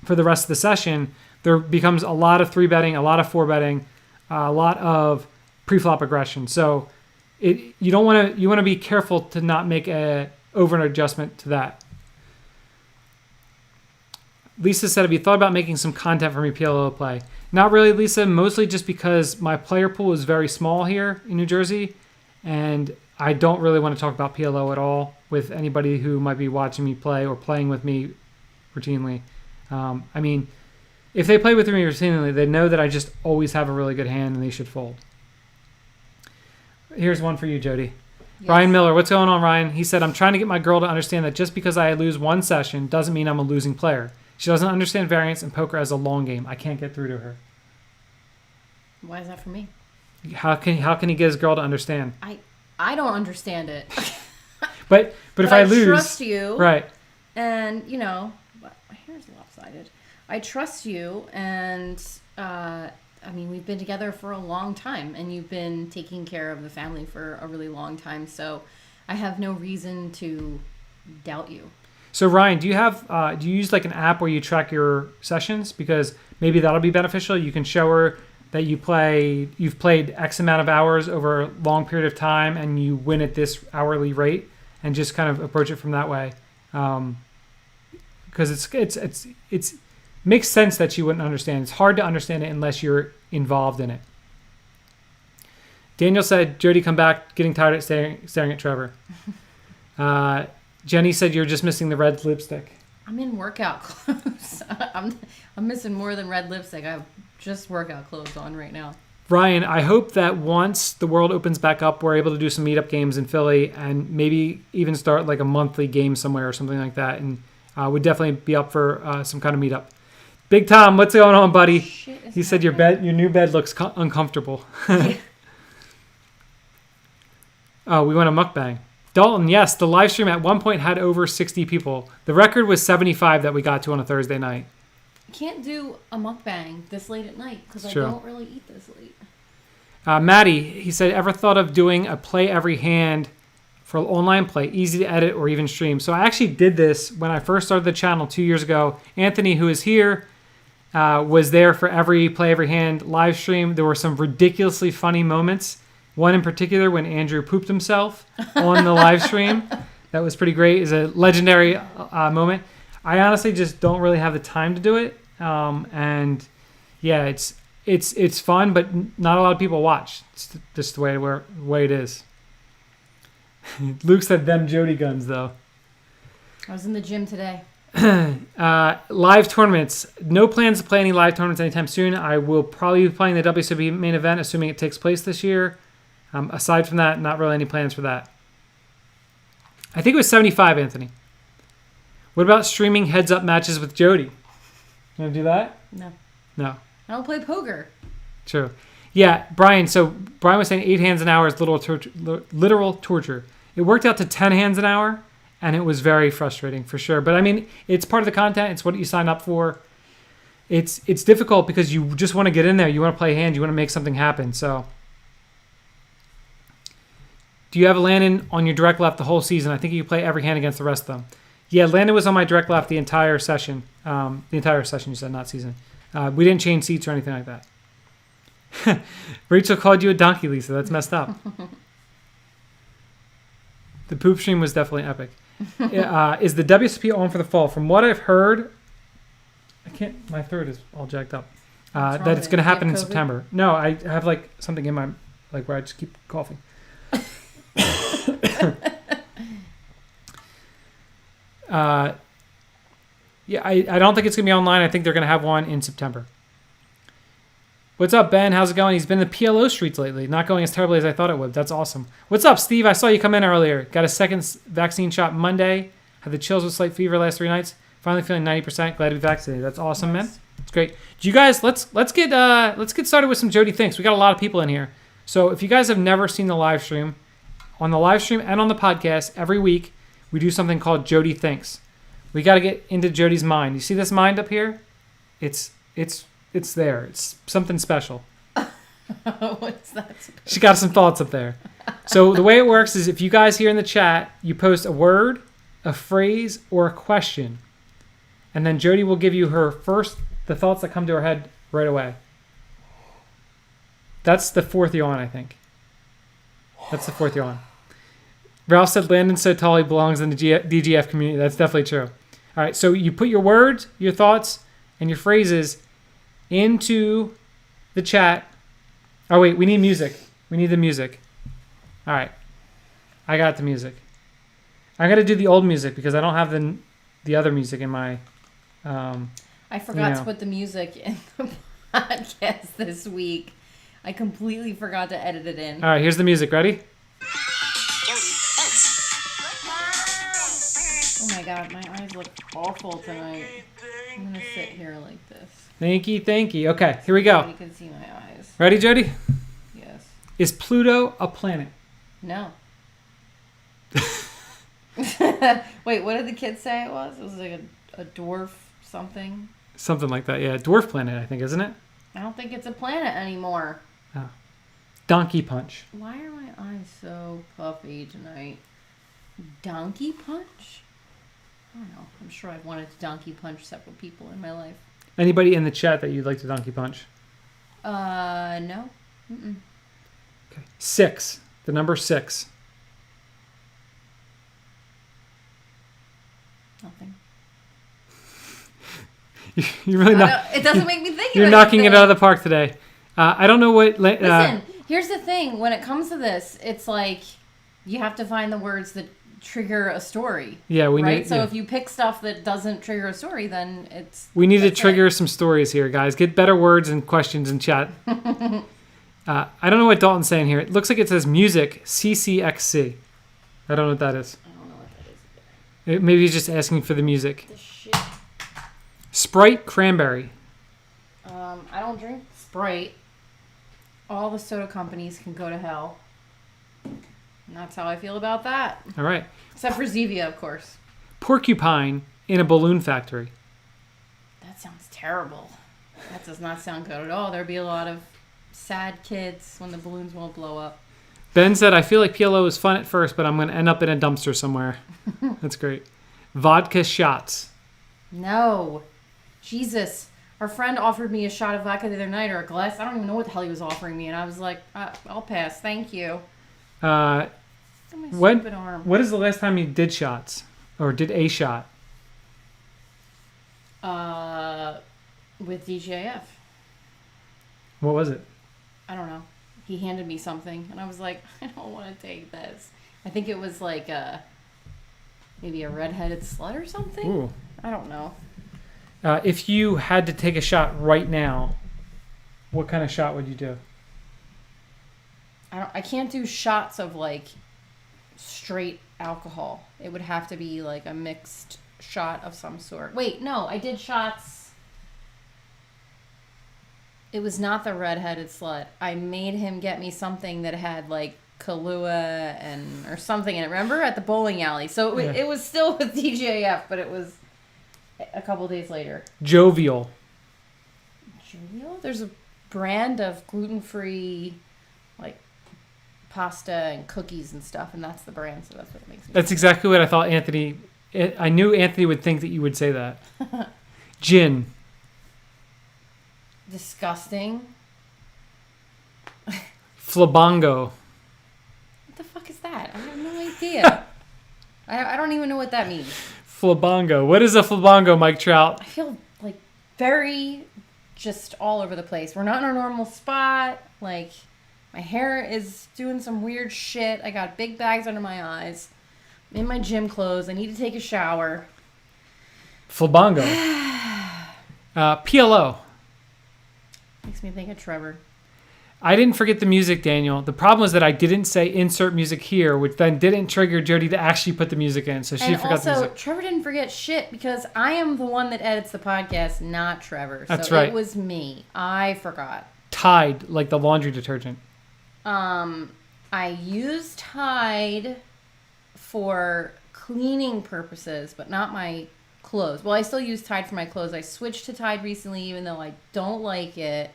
for the rest of the session, there becomes a lot of 3-betting, a lot of 4-betting, a lot of pre-flop aggression. So you want to be careful to not make an adjustment to that. Lisa said, have you thought about making some content for me PLO play? Not really, Lisa, mostly just because my player pool is very small here in New Jersey, and I don't really want to talk about PLO at all with anybody who might be watching me play or playing with me routinely. I mean, if they play with me routinely, they know that I just always have a really good hand and they should fold. Here's one for you, Jody. Yes. Ryan Miller, what's going on, Ryan? He said, I'm trying to get my girl to understand that just because I lose one session doesn't mean I'm a losing player. She doesn't understand variance and poker as a long game. I can't get through to her. Why is that for me? How can he get his girl to understand? I don't understand it. but if I lose, trust you, right? And my hair's lopsided. I trust you, and I mean, we've been together for a long time, and you've been taking care of the family for a really long time. So I have no reason to doubt you. So Ryan, do you use like an app where you track your sessions? Because maybe that'll be beneficial. You can show her that you've played X amount of hours over a long period of time, and you win at this hourly rate, and just kind of approach it from that way. Because it's makes sense that you wouldn't understand. It's hard to understand it unless you're involved in it. Daniel said, Jody, come back, getting tired of staring at Trevor. Jenny said, you're just missing the red lipstick. I'm in workout clothes. I'm missing more than red lipstick. I have just workout clothes on right now. Ryan, I hope that once the world opens back up, we're able to do some meetup games in Philly and maybe even start like a monthly game somewhere or something like that. And would definitely be up for some kind of meetup. Big Tom, what's going on, buddy? He said your new bed looks uncomfortable. Oh, we went a mukbang. Dalton, yes, the live stream at one point had over 60 people. The record was 75 that we got to on a Thursday night. I can't do a mukbang this late at night because I don't really eat this late. Maddie, he said, ever thought of doing a play every hand for online play, easy to edit or even stream? So I actually did this when I first started the channel 2 years ago. Anthony, who is here, was there for every play every hand live stream. There were some ridiculously funny moments. One in particular when Andrew pooped himself on the live stream. That was pretty great. It's a legendary moment. I honestly just don't really have the time to do it. And yeah, it's fun, but not a lot of people watch. It's just the way it is. Luke said them Jody guns though. I was in the gym today. Live tournaments. No plans to play any live tournaments anytime soon. I will probably be playing the WCW main event, assuming it takes place this year. Aside from that, not really any plans for that. I think it was 75, Anthony. What about streaming heads-up matches with Jody? You want to do that? No. No. I don't play poker. True. Yeah, Brian. So Brian was saying 8 hands an hour is literal torture. It worked out to 10 hands an hour, and it was very frustrating for sure. But I mean, it's part of the content. It's what you sign up for. It's difficult because you just want to get in there. You want to play a hand. You want to make something happen. So, do you have Landon on your direct left the whole season? I think you play every hand against the rest of them. Yeah, Landon was on my direct left the entire session. The entire session, you said, not season. We didn't change seats or anything like that. Rachel called you a donkey, Lisa. That's messed up. The poop stream was definitely epic. Is the WSP on for the fall? From what I've heard, I can't. My throat is all jacked up. That it's going to happen in September. No, I have like something in my where I just keep coughing. Yeah, I don't think it's going to be online. I think they're going to have one in September. What's up, Ben? How's it going? He's been in the PLO streets lately. Not going as terribly as I thought it would. That's awesome. What's up, Steve? I saw you come in earlier. Got a second vaccine shot Monday. Had the chills with slight fever last 3 nights. Finally feeling 90%. Glad to be vaccinated. That's awesome, man. It's great. Do you guys let's get started with some Jody Thinks. We got a lot of people in here. So if you guys have never seen the live stream, on the live stream and on the podcast, every week we do something called Jody Thinks. We got to get into Jody's mind. You see this mind up here? It's there. It's something special. What's that? She got some thoughts up there. So the way it works is if you guys here in the chat, you post a word, a phrase, or a question. And then Jody will give you the thoughts that come to her head right away. That's the fourth yawn, I think. That's the fourth yawn. Ralph said Landon's so tall he belongs in the DGF community. That's definitely true. All right, so you put your words, your thoughts, and your phrases into the chat. Oh, wait, we need music. We need the music. All right. I got the music. I got to do the old music because I don't have the other music in my... I forgot to put the music in the podcast this week. I completely forgot to edit it in. All right, here's the music. Ready? Oh my god, my eyes look awful tonight. I'm going to sit here like this. Thank you. Okay, here we go. You can see my eyes. Ready, Jody? Yes. Is Pluto a planet? No. Wait, what did the kids say it was? It was like a dwarf something? Something like that, yeah. Dwarf planet, I think, isn't it? I don't think it's a planet anymore. Oh. Donkey Punch. Why are my eyes so puffy tonight? Donkey Punch? I don't know. I'm sure I've wanted to donkey punch several people in my life. Anybody in the chat that you'd like to donkey punch? No. Mm-mm. Okay. 6. The number 6. Nothing. You're really not. It doesn't make me think. You're knocking it out of the park today. I don't know what. Listen, here's the thing. When it comes to this, it's like you have to find the words that trigger a story. Yeah, we right? need. So yeah. if you pick stuff that doesn't trigger a story, then it's. We need to trigger some stories here, guys. Get better words and questions in chat. I don't know what Dalton's saying here. It looks like it says music CCXC. I don't know what that is. I don't know what that is. Maybe he's just asking for the music. The shit. Sprite cranberry. I don't drink Sprite. All the soda companies can go to hell. And that's how I feel about that. All right. Except for Zevia, of course. Porcupine in a balloon factory. That sounds terrible. That does not sound good at all. There'd be a lot of sad kids when the balloons won't blow up. Ben said, I feel like PLO is fun at first, but I'm going to end up in a dumpster somewhere. That's great. Vodka shots. No. Jesus. Our friend offered me a shot of vodka the other night, or a glass. I don't even know what the hell he was offering me. And I was like, I'll pass. Thank you. What is the last time you did shots? Or did a shot? With DJF. What was it? I don't know. He handed me something, and I was like, I don't want to take this. I think it was like maybe a red-headed slut or something. Ooh. I don't know. If you had to take a shot right now, what kind of shot would you do? I can't do shots of like straight alcohol. It would have to be like a mixed shot of some sort. Wait, no, I did shots. It was not the red-headed slut. I made him get me something that had like Kahlua or something in it. Remember at the bowling alley? So it was still with DJF, but it was a couple days later. Jovial. Jovial? There's a brand of gluten-free like pasta and cookies and stuff, and that's the brand, so that's what it makes me That's exactly what I thought I knew Anthony would think that you would say that. Gin. Disgusting. Flabongo. What the fuck is that? I have no idea. I don't even know what that means. Flabongo. What is a flabongo, Mike Trout? I feel like very just all over the place. We're not in our normal spot. Like, my hair is doing some weird shit. I got big bags under my eyes. I'm in my gym clothes. I need to take a shower. Flabongo. PLO. Makes me think of Trevor. I didn't forget the music, Daniel. The problem was that I didn't say insert music here, which then didn't trigger Jody to actually put the music in, so she forgot the music. Trevor didn't forget shit because I am the one that edits the podcast, not Trevor. That's right. It was me. I forgot. Tide, like the laundry detergent. I use Tide for cleaning purposes, but not my clothes. Well, I still use Tide for my clothes. I switched to Tide recently, even though I don't like it.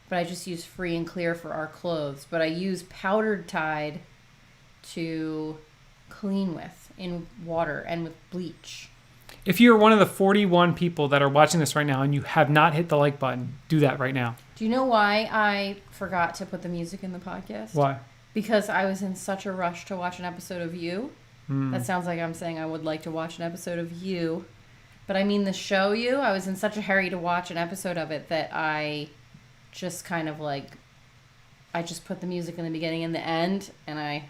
But I just use Free and Clear for our clothes. But I use powdered Tide to clean with in water and with bleach. If you're one of the 41 people that are watching this right now and you have not hit the like button, do that right now. Do you know why I forgot to put the music in the podcast? Why? Because I was in such a rush to watch an episode of You. That sounds like I'm saying I would like to watch an episode of You. But I mean the show You. I was in such a hurry to watch an episode of it that I just kind of like, I just put the music in the beginning and the end, and I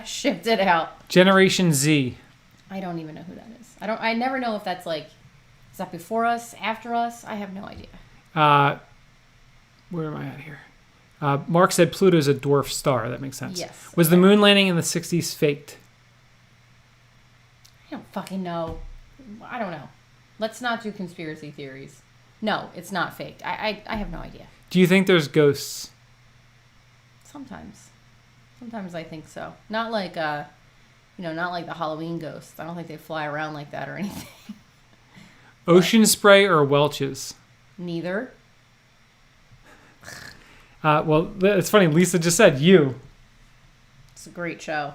shipped it out. Generation Z. I don't even know who that is. I never know if that's like, is that before us, after us? I have no idea. Where am I at here? Mark said Pluto's a dwarf star. That makes sense. Yes. Was the moon landing in the 60s faked? I don't fucking know. I don't know. Let's not do conspiracy theories. No, it's not faked. I have no idea. Do you think there's ghosts? Sometimes. Sometimes I think so. Not like not like the Halloween ghosts. I don't think they fly around like that or anything. Ocean Spray or Welch's? Neither. Well, it's funny. Lisa just said You. It's a great show.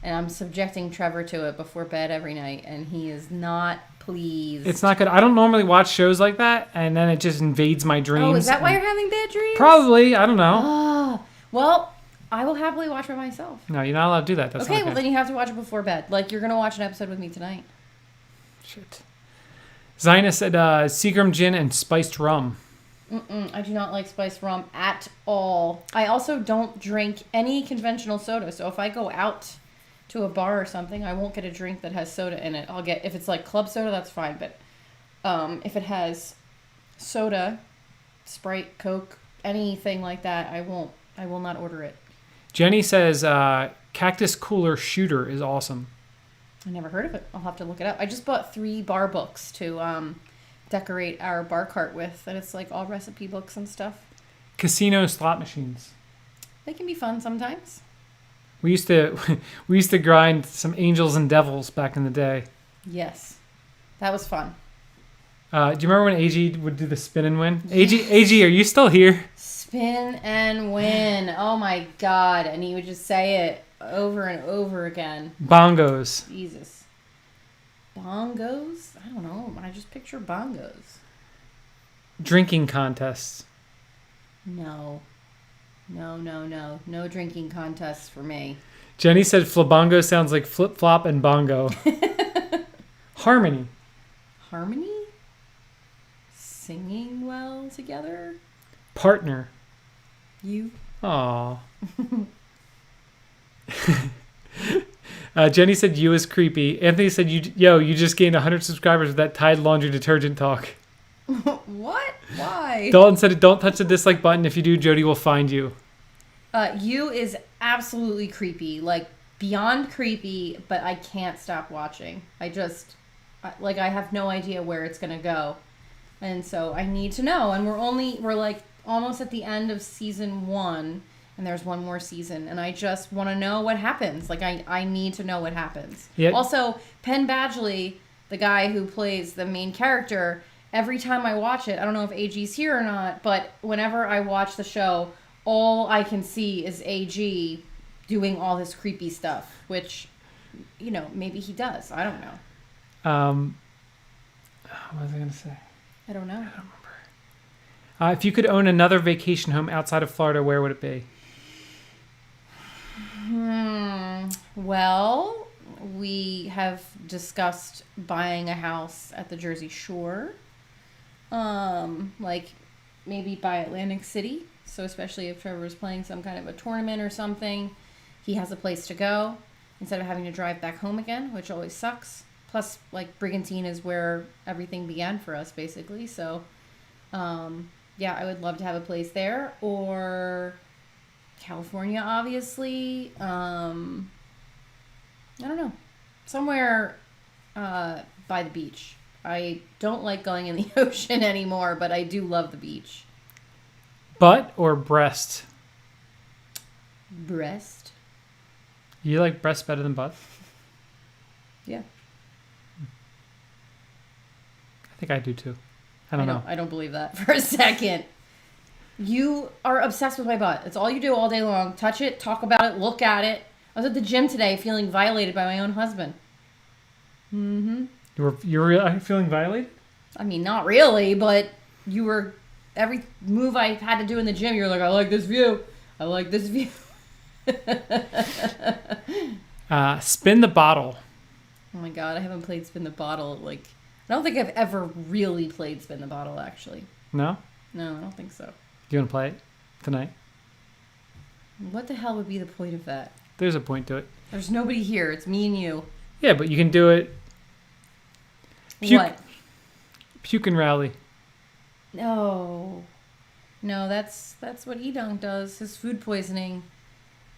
And I'm subjecting Trevor to it before bed every night, and he is not pleased. It's not good. I don't normally watch shows like that, and then it just invades my dreams. Oh, is that why you're having bad dreams? Probably. I don't know. Oh, well, I will happily watch it myself. No, you're not allowed to do that. That's okay, not well, good. then you have to watch it before bed. Like, you're going to watch an episode with me tonight. Shit. Zina said Seagram gin and spiced rum. I do not like spiced rum at all. I also don't drink any conventional soda, so if I go out to a bar or something, I won't get a drink that has soda in it. I'll get, if it's like club soda, that's fine, but if it has soda, Sprite, Coke, anything like that, I will not order it. Jenny says Cactus Cooler Shooter is awesome. I never heard of it. I'll have to look it up. I just bought 3 bar books to decorate our bar cart with, and it's like all recipe books and stuff. Casino slot machines. They can be fun sometimes. We used to grind some angels and devils back in the day. Yes, that was fun. Do you remember when AG would do the spin and win? AG, are you still here? Spin and win. Oh my God. And he would just say it over and over again. Bongos. Jesus. Bongos? I don't know. I just picture bongos. Drinking contests. No. No drinking contests for me. Jenny said flabongo sounds like flip-flop and bongo. Harmony. Harmony? singing well together? Partner. You? Aw. Jenny said you is creepy. Anthony said you just gained 100 subscribers with that Tide laundry detergent talk. What? Why? Dalton said don't touch the dislike button. If you do, Jody will find you. You is absolutely creepy, like beyond creepy, but I can't stop watching. I have no idea where it's gonna go, and so I need to know. And we're like almost at the end of season 1, and there's one more season, and I just want to know what happens. Like I need to know what happens. Yep. Also, Penn Badgley, the guy who plays the main character, every time I watch it, I don't know if AG's here or not, but whenever I watch the show, all I can see is AG doing all this creepy stuff, which, maybe he does. I don't know. What was I going to say? I don't know. I don't remember. If you could own another vacation home outside of Florida, where would it be? Well, we have discussed buying a house at the Jersey Shore. Like maybe by Atlantic City. So especially if Trevor's playing some kind of a tournament or something, he has a place to go instead of having to drive back home again, which always sucks. Plus, like, Brigantine is where everything began for us, basically. So, yeah, I would love to have a place there. Or California, obviously. I don't know. Somewhere by the beach. I don't like going in the ocean anymore, but I do love the beach. Butt or breast? Breast. You like breast better than butt? Yeah. I think I do too. I don't know. I don't believe that for a second. You are obsessed with my butt. It's all you do all day long. Touch it, talk about it, look at it. I was at the gym today feeling violated by my own husband. Mm-hmm. You're feeling violated? I mean, not really, but you were... Every move I had to do in the gym, you're like, I like this view. I like this view. Spin the bottle. Oh my god, I haven't played Spin the Bottle. I don't think I've ever really played Spin the Bottle, actually. No? No, I don't think so. Do you want to play it tonight? What the hell would be the point of that? There's a point to it. There's nobody here. It's me and you. Yeah, but you can do it. What? Puke and rally. No, that's what Edong does. His food poisoning.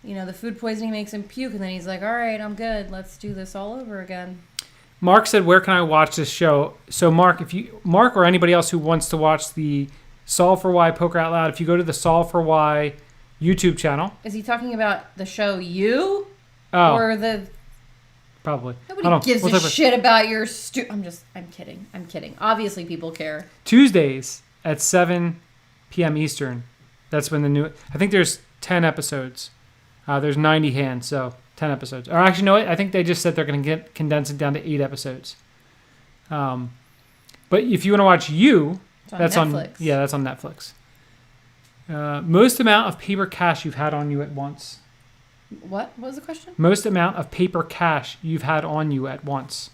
The food poisoning makes him puke, and then he's like, all right, I'm good. Let's do this all over again. Mark said, where can I watch this show? So Mark or anybody else who wants to watch the Solve for Why Poker Out Loud, if you go to the Solve for Why YouTube channel. Is he talking about the show You? Oh. Or the... Probably. Nobody gives a shit about your... I'm kidding. Obviously people care. Tuesdays at 7 p.m. Eastern. That's when the new... I think there's 10 episodes. There's 90 hands, so 10 episodes. Or actually, no, I think they just said they're going to condense it down to 8 episodes. But if you want to watch You... That's on Netflix. That's on Netflix. Most amount of paper cash you've had on you at once. What was the question? Most amount of paper cash you've had on you at once.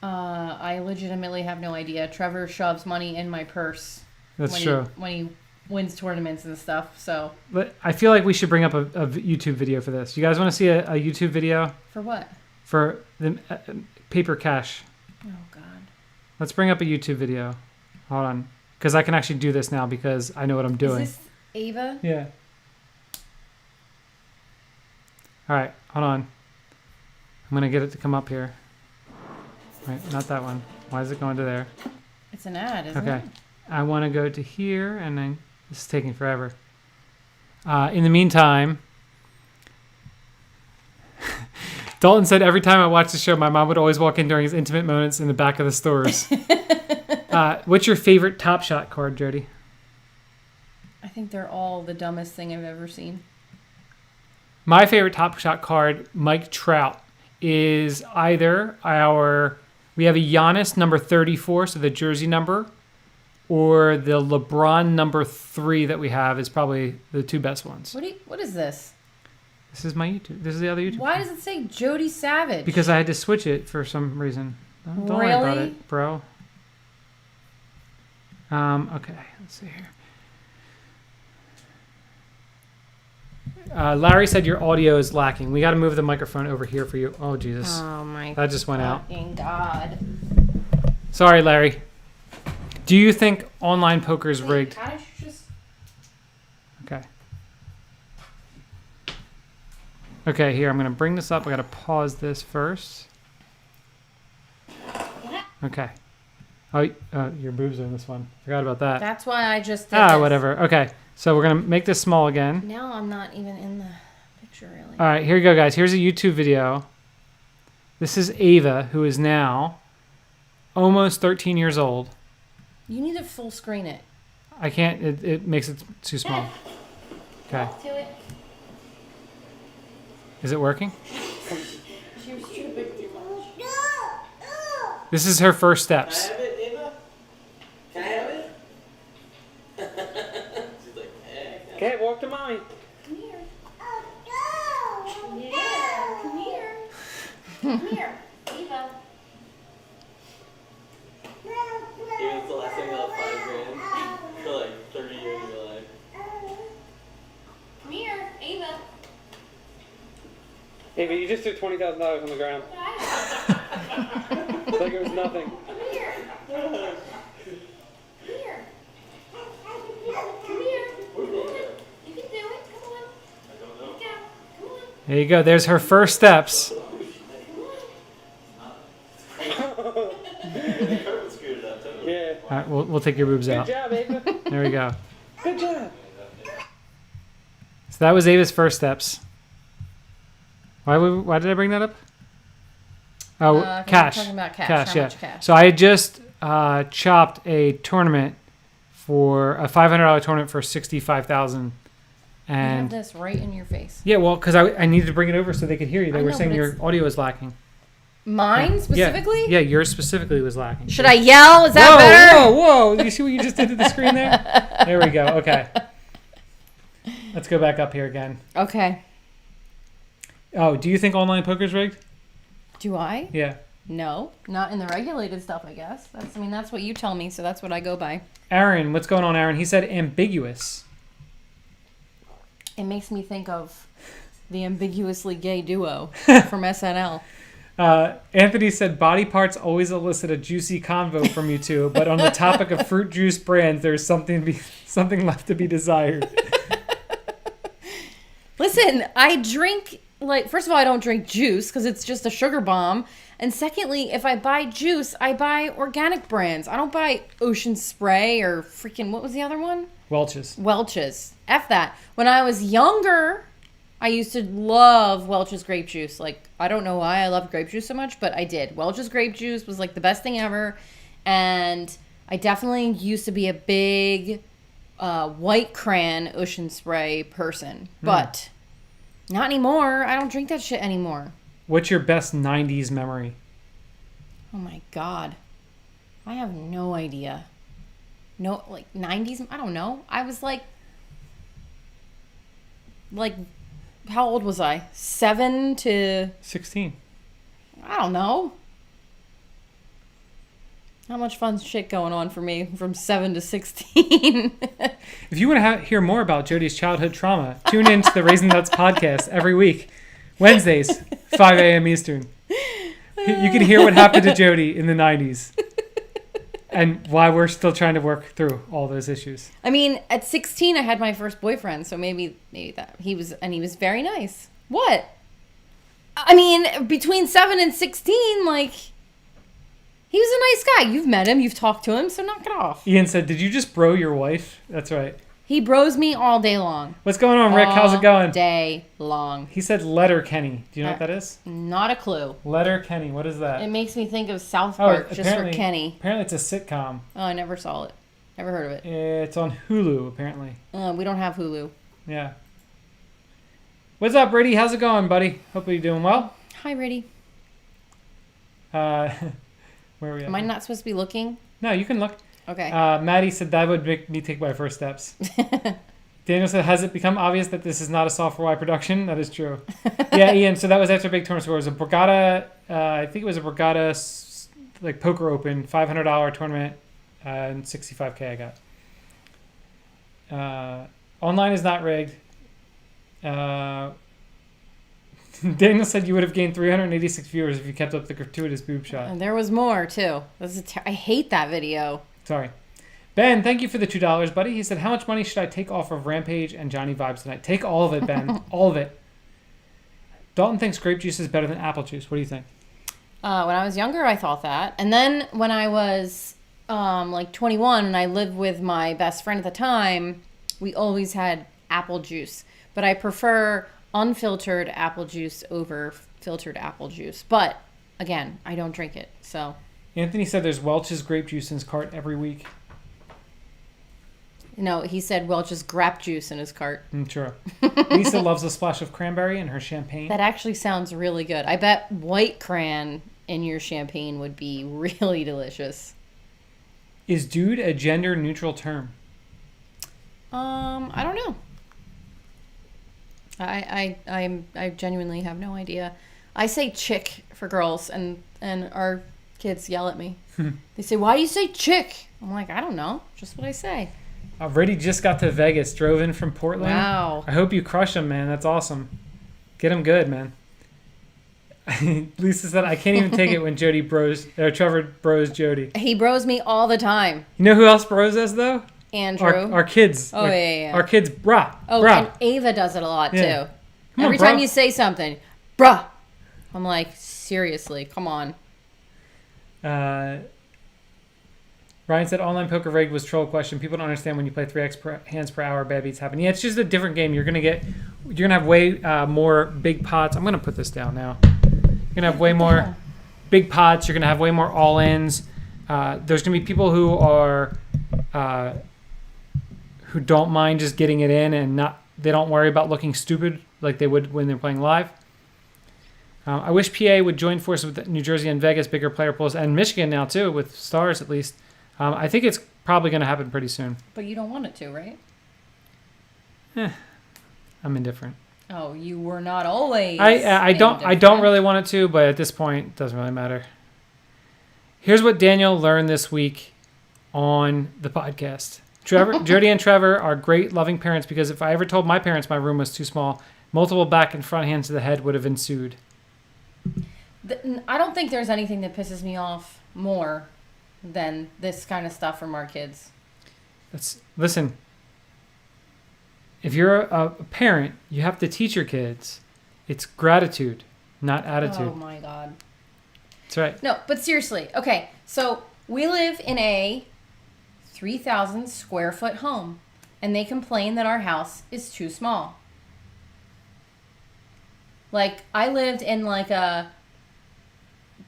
I legitimately have no idea. Trevor shoves money in my purse. That's true. When he wins tournaments and stuff, so. But I feel like we should bring up a YouTube video for this. You guys want to see a YouTube video? For what? For the paper cash. Oh, God. Let's bring up a YouTube video. Hold on. Because I can actually do this now because I know what I'm doing. Is this Ava? Yeah. All right. Hold on. I'm going to get it to come up here. Right. Not that one. Why is it going to there? It's an ad, isn't it? Okay. I want to go to here and then this is taking forever. In the meantime, Dalton said every time I watch the show, my mom would always walk in during his intimate moments in the back of the stores. What's your favorite Top Shot card, Jody? I think they're all the dumbest thing I've ever seen. My favorite Top Shot card, Mike Trout, is either we have a Giannis number 34, so the jersey number, or the LeBron number 3 that we have is probably the two best ones. What is this? This is my YouTube. This is the other YouTube. Why does it say Jody Savage? Because I had to switch it for some reason. Don't worry about it, bro. Okay, let's see here. Larry said your audio is lacking. We got to move the microphone over here for you. Oh, Jesus. Oh, my That just went out. fucking God. Sorry, Larry. Do you think online poker is rigged? How did you just... Okay. Okay, here, I'm going to bring this up. I got to pause this first. Okay. Oh, your boobs are in this one. Forgot about that. That's why I just did this. Whatever. Okay, so we're going to make this small again. Now I'm not even in the picture, really. All right, here you go, guys. Here's a YouTube video. This is Ava, who is now almost 13 years old. You need to full screen it. I can't. It makes it too small. Okay. Do it. Is it working? She was stupid. This is her first steps. Can I have it, Ava? Can I have it? She's like, Okay, walk to mommy. Come here. Yeah, come here. Come here, Eva. Eva's the last thing I'll $5 grand for like 30 years of your life. Come here, Ava. Hey, but you just threw $20,000 on the ground. Like it was nothing. Come here. Come here. Come here. You can do it. Come on. I don't know. Let's go. Come on. There you go. There's her first steps. Yeah. All right, we'll take your boobs out. Good job, Ava. There we go. Good job. So that was Ava's first steps. Why did I bring that up? Oh, 'cause cash. we're talking about cash. How yeah. much cash? So I had just chopped a tournament for a $500 tournament for $65,000, You have and this right in your face. yeah, well, because I needed to bring it over so they could hear you. They I were know, saying but your it's- audio was lacking. Mine specifically? Yeah, yours specifically was lacking. Should I yell? Is that better? Whoa! You see what you just did to the screen there? There we go. Okay. Let's go back up here again. Okay. Oh, do you think online poker is rigged? Do I? Yeah. No, not in the regulated stuff, I guess. That's what you tell me, so that's what I go by. Aaron, what's going on, Aaron? He said ambiguous. It makes me think of the ambiguously gay duo from SNL. Anthony said body parts always elicit a juicy convo from you two, but on the topic of fruit juice brands, there's something left to be desired. Listen, I drink, first of all, I don't drink juice because it's just a sugar bomb. And secondly, if I buy juice, I buy organic brands. I don't buy Ocean Spray or freaking, what was the other one? Welch's. F that. When I was younger, I used to love Welch's grape juice. I don't know why I loved grape juice so much, but I did. Welch's grape juice was the best thing ever. And I definitely used to be a big White Cran Ocean Spray person. But not anymore. I don't drink that shit anymore. What's your best 90s memory? Oh my God. I have no idea. No, 90s? I don't know. I was how old was I? 7 to 16. I don't know. Not much fun shit going on for me from 7 to 16. If you want to hear more about Jody's childhood trauma, tune in to the Raisin Nuts podcast every week, Wednesdays, 5 a.m. Eastern. You can hear what happened to Jody in the 90s and why we're still trying to work through all those issues. I mean, at 16, I had my first boyfriend, so maybe that he was very nice. What? I mean, between 7 and 16, he was a nice guy. You've met him, you've talked to him, so knock it off. Ian said, "Did you just bro your wife?" That's right. He bros me all day long. What's going on, Rick? How's it going? All day long. He said Letter Kenny. Do you know what that is? Not a clue. Letter Kenny. What is that? It makes me think of South Park, just for Kenny. Apparently it's a sitcom. Oh, I never saw it. Never heard of it. It's on Hulu, apparently. We don't have Hulu. Yeah. What's up, Brady? How's it going, buddy? Hopefully you're doing well. Hi, Brady. Where are we at? Am I not supposed to be looking? No, you can look. Okay. Maddie said that would make me take my first steps. Daniel said, has it become obvious that this is not a software Y production? That is true. Yeah, Ian, so that was after big tournament. So it was a Borgata, I think it was a Borgata poker open, $500 tournament and 65K I got. Online is not rigged. Daniel said you would have gained 386 viewers if you kept up the gratuitous boob shot. And there was more too. I hate that video. Sorry. Ben, thank you for the $2, buddy. He said, how much money should I take off of Rampage and Johnnie Vibes tonight? Take all of it, Ben. All of it. Dalton thinks grape juice is better than apple juice. What do you think? When I was younger, I thought that. And then when I was like 21 and I lived with my best friend at the time, we always had apple juice. But I prefer unfiltered apple juice over filtered apple juice. But again, I don't drink it. So Anthony said there's Welch's grape juice in his cart every week. No, he said Welch's grape juice in his cart. Sure. Lisa loves a splash of cranberry in her champagne. That actually sounds really good. I bet white cran in your champagne would be really delicious. Is dude a gender neutral term? I don't know. I genuinely have no idea. I say chick for girls, and our kids yell at me. They say, "Why do you say chick?" I'm like, I don't know. Just what I say. Already just got to Vegas. Drove in from Portland. Wow. I hope you crush them, man. That's awesome. Get them good, man. Lisa said, I can't even take it when Trevor bros Jody. He bros me all the time. You know who else bros us, though? Andrew. Our kids. Oh, yeah. Our kids, brah. Oh, brah. and Ava does it a lot, Yeah. too. Come Every on, time bruh. you say something, bruh. I'm like, seriously, come on. Ryan said online poker rigged was troll question. People don't understand when you play 3x hands per hour, bad beats happen. Yeah, it's just a different game. You're gonna have way more big pots. I'm gonna put this down now. You're gonna have way more big pots. You're gonna have way more all-ins. There's gonna be people who are who don't mind just getting it in and they don't worry about looking stupid like they would when they're playing live. I wish PA would join forces with New Jersey and Vegas, bigger player pools, and Michigan now too, with Stars at least. I think it's probably going to happen pretty soon. But you don't want it to, right? I'm indifferent. Oh, you were not always. I don't really want it to, but at this point, it doesn't really matter. Here's what Daniel learned this week on the podcast. Jody and Trevor are great, loving parents because if I ever told my parents my room was too small, multiple back and front hands to the head would have ensued. I don't think there's anything that pisses me off more than this kind of stuff from our kids. Listen, if you're a parent, you have to teach your kids. It's gratitude, not attitude. Oh my God. That's right. No, but seriously. Okay, so we live in a 3,000 square foot home, and they complain that our house is too small. Like, I lived in like a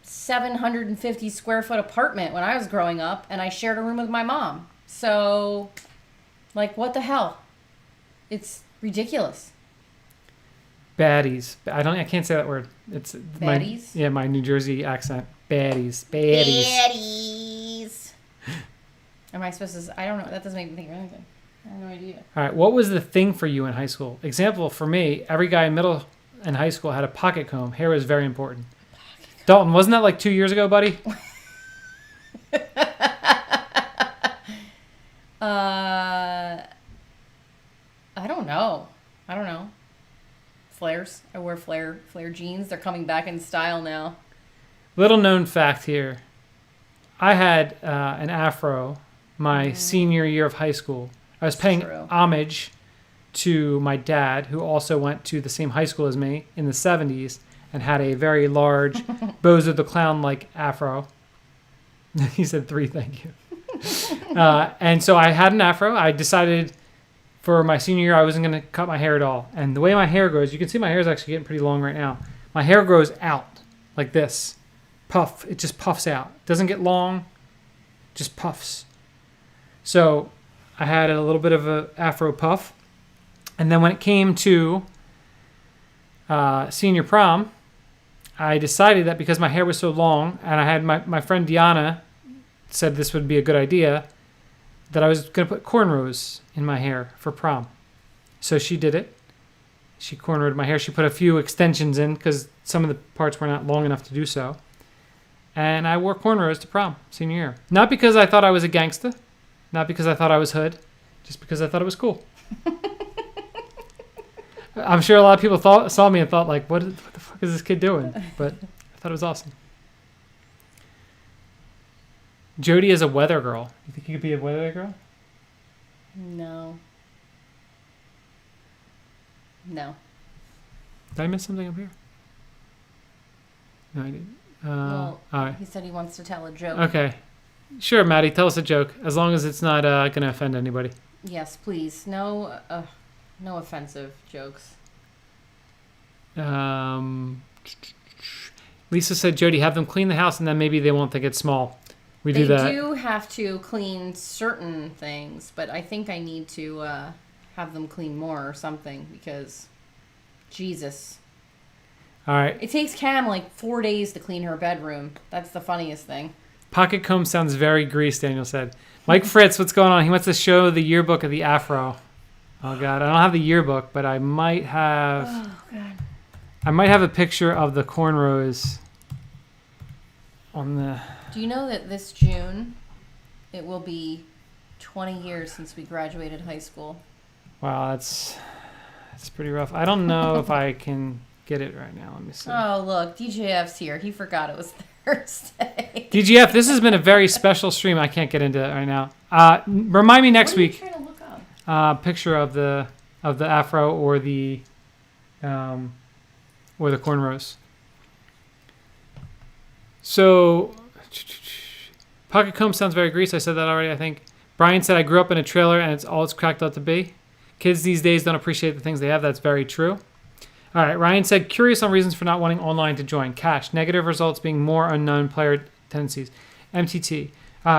750 square foot apartment when I was growing up, and I shared a room with my mom. So, like, what the hell? It's ridiculous. Baddies. I can't say that word. It's Baddies? My New Jersey accent. Baddies. Am I supposed to? I don't know. That doesn't make me think of anything. I have no idea. All right. What was the thing for you in high school? Example for me, every guy in middle and high school had a pocket comb. Hair was very important. Dalton, wasn't that like 2 years ago, buddy? I don't know. Flares. I wear flare jeans. They're coming back in style now. Little known fact here. I had an afro my senior year of high school. I was paying homage to my dad, who also went to the same high school as me in the 70s and had a very large Bozo the Clown-like afro. He said 3, thank you. And so I had an afro. I decided for my senior year I wasn't going to cut my hair at all. And the way my hair grows, you can see my hair is actually getting pretty long right now. My hair grows out like this. Puff. It just puffs out. Doesn't get long, just puffs. So I had a little bit of a afro puff. And then when it came to senior prom, I decided that because my hair was so long, and I had my friend Diana said this would be a good idea, that I was going to put cornrows in my hair for prom. So she did it. She cornrowed my hair. She put a few extensions in because some of the parts were not long enough to do so. and I wore cornrows to prom senior year. Not because I thought I was a gangster, not because I thought I was hood, just because I thought it was cool. I'm sure a lot of people saw me and thought, like, what the fuck is this kid doing? But I thought it was awesome. Jody is a weather girl. You think you could be a weather girl? No. No. Did I miss something up here? No, I didn't. Well, all right. he said he wants to tell a joke. Okay. Sure, Maddie, tell us a joke, as long as it's not going to offend anybody. Yes, please. No offensive jokes. Lisa said, Jody, have them clean the house, and then maybe they won't think it's small. We do that. They do have to clean certain things, but I think I need to have them clean more or something because, Jesus. All right. It takes Cam like 4 days to clean her bedroom. That's the funniest thing. Pocket comb sounds very greased, Daniel said. Mike Fritz, what's going on? He wants to show the yearbook of the afro. Oh, God. I don't have the yearbook, but I might have... Oh, God. I might have a picture of the cornrows on the... Do you know that this June, it will be 20 years since we graduated high school? Wow, that's pretty rough. I don't know if I can get it right now. Let me see. Oh, look, DJF's here. He forgot it was Thursday. DGF, this has been a very special stream. I can't get into that right now. Remind me next week. What are you trying to look up? Picture of the afro or the cornrows. So, pocket comb sounds very greasy. I said that already, I think. Brian said, I grew up in a trailer and it's all it's cracked up to be. Kids these days don't appreciate the things they have. That's very true. All right, Ryan said, curious on reasons for not wanting online to join. Cash, negative results being more unknown player tendencies. MTT.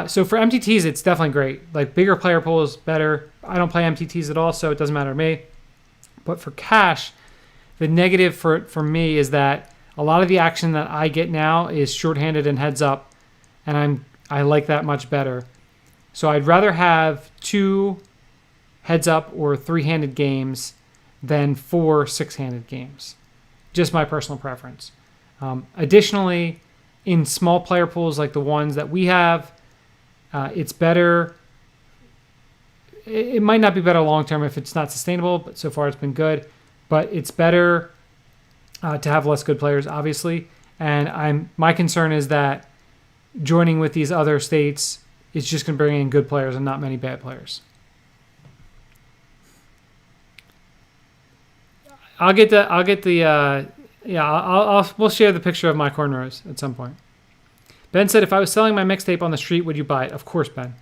So for MTTs, it's definitely great. Like bigger player pool is better. I don't play MTTs at all, so it doesn't matter to me. But for cash, the negative for me is that a lot of the action that I get now is shorthanded and heads up, and I like that much better. So I'd rather have 2 heads up or 3-handed games than 4 6-handed games. Just my personal preference. Additionally, in small player pools like the ones that we have, it's better. It might not be better long term if it's not sustainable, but so far it's been good. But it's better to have less good players, obviously. And my concern is that joining with these other states is just going to bring in good players and not many bad players. We'll share the picture of my cornrows at some point. Ben said, if I was selling my mixtape on the street, would you buy it? Of course, Ben.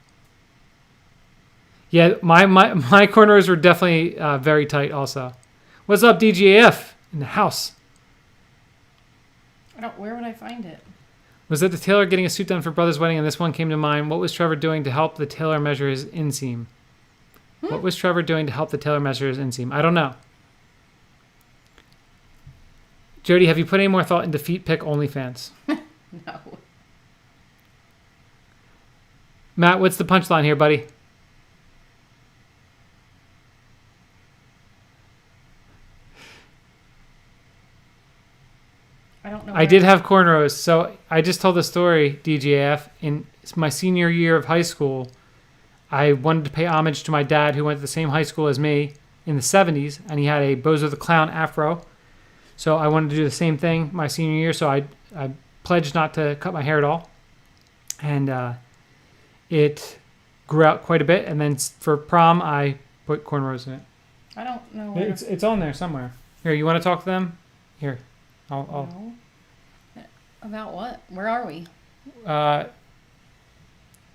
Yeah, my cornrows were definitely very tight also. What's up, DGAF? In the house. Where would I find it? Was that the tailor getting a suit done for brother's wedding, and this one came to mind? What was Trevor doing to help the tailor measure his inseam? What was Trevor doing to help the tailor measure his inseam? I don't know. Jody, have you put any more thought into feet pick OnlyFans? No. Matt, what's the punchline here, buddy? I don't know. I did have cornrows, so I just told the story, DJF. In my senior year of high school, I wanted to pay homage to my dad, who went to the same high school as me in the 70s, and he had a Bozo the Clown afro. So I wanted to do the same thing my senior year, so I pledged not to cut my hair at all. And it grew out quite a bit, and then for prom, I put cornrows in it. I don't know. It's on there somewhere. Here, you want to talk to them? Here. I'll... No. About what? Where are we?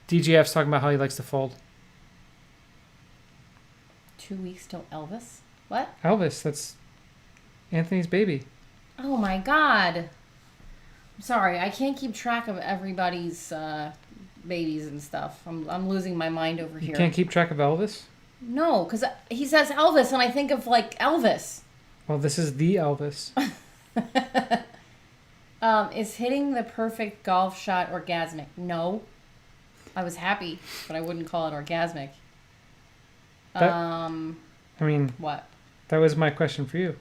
DGF's talking about how he likes to fold. 2 weeks till Elvis? What? Elvis, that's Anthony's baby. Oh my God. I'm sorry, I can't keep track of everybody's babies and stuff. I'm losing my mind over here. You can't keep track of Elvis? No, because he says Elvis and I think of like Elvis. Well, this is the Elvis. Is hitting the perfect golf shot orgasmic? No. I was happy, but I wouldn't call it orgasmic. I mean... What? That was my question for you.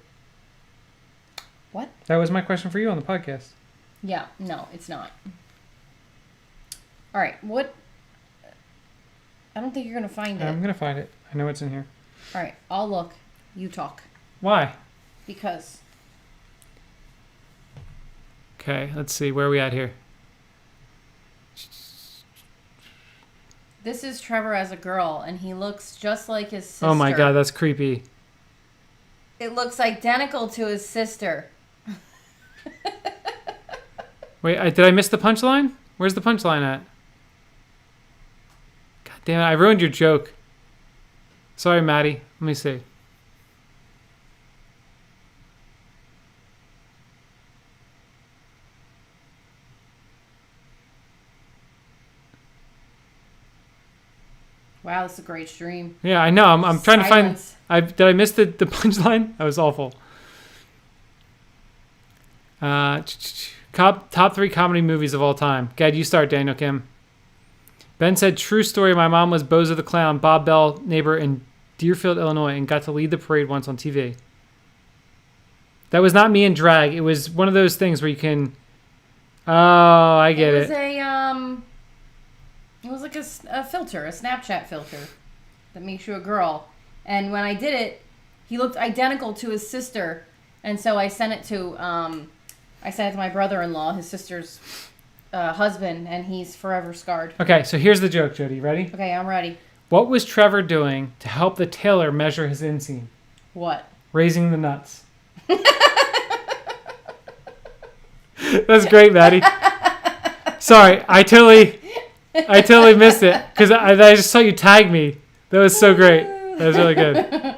What? That was my question for you on the podcast. Yeah, no, it's not. All right, what? I don't think you're gonna find it. I'm gonna find it. I know it's in here. All right, I'll look. You talk. Why? Because. Okay, let's see. Where are we at here? This is Trevor as a girl, and he looks just like his sister. Oh my god, that's creepy. It looks identical to his sister. Wait, did I miss the punchline? Where's the punchline at? God damn it, I ruined your joke. Sorry, Maddie. Let me see. Wow, this is a great stream. Yeah, I know. I'm trying to find. Silence. Did I miss the punchline? That was awful. Top 3 comedy movies of all time. Gad, you start, Daniel Kim. Ben said, true story. My mom was Bozo the Clown, Bob Bell neighbor in Deerfield, Illinois, and got to lead the parade once on TV. That was not me in drag. It was one of those things where you can. Oh, I get it. It was like a filter, a Snapchat filter that makes you a girl. And when I did it, he looked identical to his sister, and so I sent it to my brother-in-law, his sister's husband, and he's forever scarred. Okay, so here's the joke, Jody. Ready? Okay, I'm ready. What was Trevor doing to help the tailor measure his inseam? What? Raising the nuts. That's great, Maddie. Sorry, I totally missed it because I just saw you tag me. That was so great. That was really good.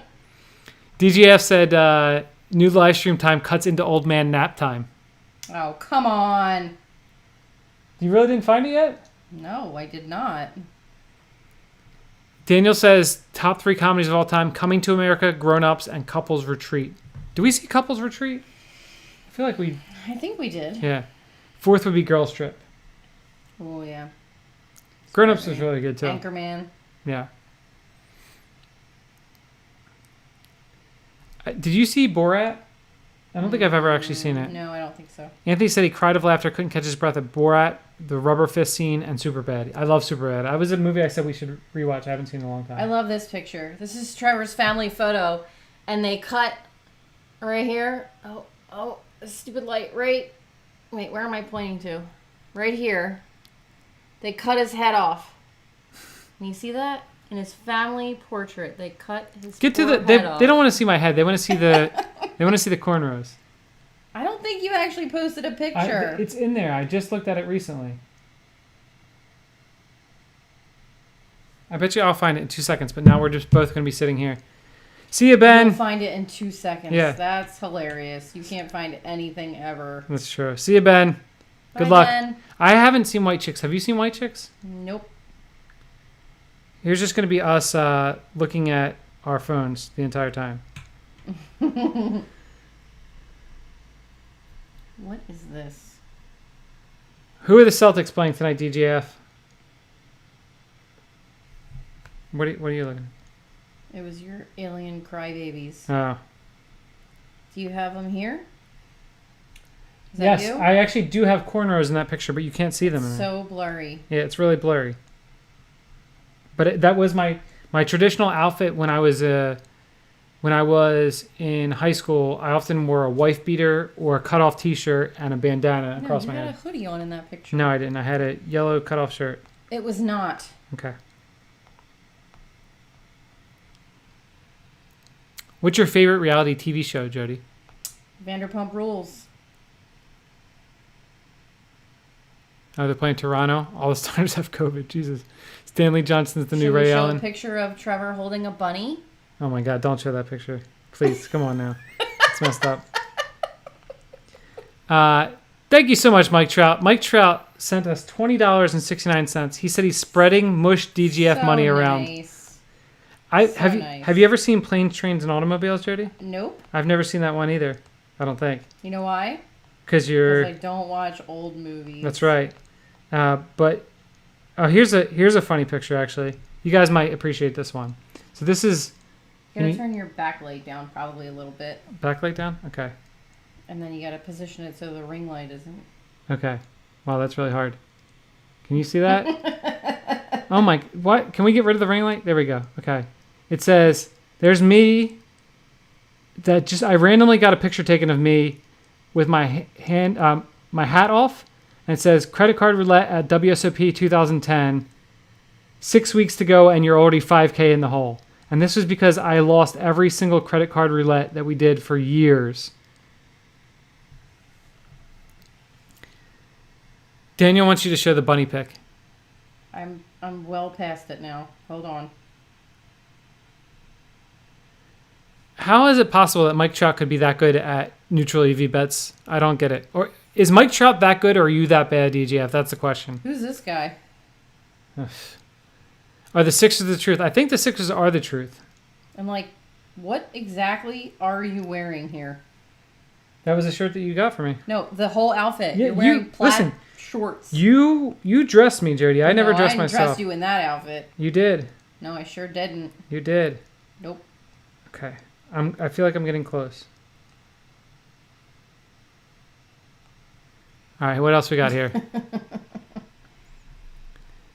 DGF said new live stream time cuts into old man nap time. Oh, come on. You really didn't find it yet? No, I did not. Daniel says top 3 comedies of all time: Coming to America, Grown Ups, and Couples Retreat. Do we see Couples Retreat? I feel like we... I think we did. Yeah. 4th would be Girls Trip. Oh, yeah. Grown Ups was really good, too. Anchorman. Yeah. Did you see Borat? I don't think I've ever actually seen it. No, I don't think so. Anthony said he cried of laughter, couldn't catch his breath at Borat, the rubber fist scene, and Superbad. I love Superbad. That was a movie I said we should rewatch. I haven't seen it in a long time. I love this picture. This is Trevor's family photo, and they cut right here. Oh, stupid light. Right. Wait, where am I pointing to? Right here. They cut his head off. Can you see that? In his family portrait, they cut his Get to the. head off. They don't want to see my head. They want to see the. They want to see the cornrows. I don't think you actually posted a picture. It's in there. I just looked at it recently. I bet you I'll find it in 2 seconds. But now we're just both going to be sitting here. See you, Ben. You'll find it in 2 seconds. Yeah. That's hilarious. You can't find anything ever. That's true. See you, Ben. Good Bye, luck. Ben. I haven't seen White Chicks. Have you seen White Chicks? Nope. Here's just going to be us looking at our phones the entire time. What is this? Who are the Celtics playing tonight, DGF? What are you looking It was your alien crybabies. at? Oh. Do you have them here? Is that Yes, you? I actually do have cornrows in that picture, but you can't see them in there. So blurry. Yeah, it's really blurry. But that was my traditional outfit when I was in high school. I often wore a wife beater or a cutoff T-shirt and a bandana No, across you my had head. a hoodie on in that picture. No, I didn't. I had a yellow cutoff shirt. It was not. Okay. What's your favorite reality TV show, Jody? Vanderpump Rules. Oh, they're playing Toronto. All the stars have COVID. Jesus. Stanley Johnson's the new Should we Ray show Allen. a picture of Trevor holding a bunny? Oh my God! Don't show that picture, please. Come on now. It's messed up. Thank you so much, Mike Trout. Mike Trout sent us $20.69. He said he's spreading mush DGF So money around. nice. Have nice. you ever seen Planes, Trains, and Automobiles, Jody? Nope. I've never seen that one either. I don't think. You know why? Because Because I don't watch old movies. That's right. But here's a funny picture actually. You guys might appreciate this one. So this is. You gotta turn your backlight down probably a little bit. Backlight down? Okay. And then you gotta position it so the ring light isn't. Okay. Wow, that's really hard. Can you see that? Oh my, what? Can we get rid of the ring light? There we go. Okay. It says, there's me. I randomly got a picture taken of me with my my hat off. And it says, credit card roulette at WSOP 2010. 6 weeks to go and you're already 5K in the hole. And this was because I lost every single credit card roulette that we did for years. Daniel wants you to show the bunny pic. I'm well past it now. Hold on. How is it possible that Mike Trout could be that good at neutral EV bets? I don't get it. Or is Mike Trout that good, or are you that bad, DGF? That's the question. Who's this guy? Are the Sixers the truth? I think the Sixers are the truth. I'm like, what exactly are you wearing here? That was a shirt that you got for me. No, the whole outfit. Yeah, You're wearing plaid listen, shorts. You dressed me, Jody. I never dressed myself. I dressed you in that outfit. You did. No, I sure didn't. You did. Nope. Okay. I feel like I'm getting close. All right, what else we got here?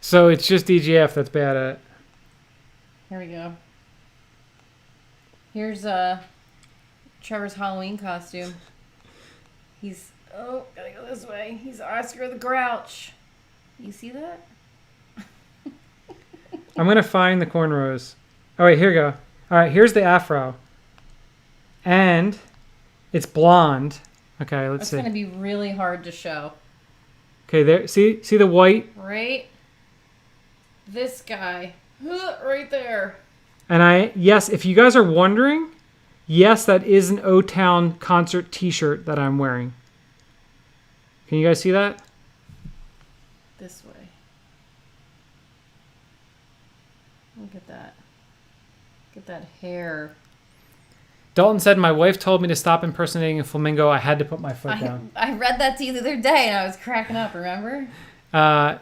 So it's just DGF that's bad at it. Here we go. Here's Trevor's Halloween costume. He's gotta go this way. He's Oscar the Grouch. You see that? I'm gonna find the cornrows. All right, here we go. All right, here's the afro, and it's blonde. Okay, let's see. It's gonna be really hard to show. Okay, there. See the white. Right. This guy, right there. And yes, if you guys are wondering, yes, that is an O-Town concert T-shirt that I'm wearing. Can you guys see that? This way. Look at that. Look at that hair. Dalton said, my wife told me to stop impersonating a flamingo. I had to put my foot down. I read that to you the other day and I was cracking up, remember? All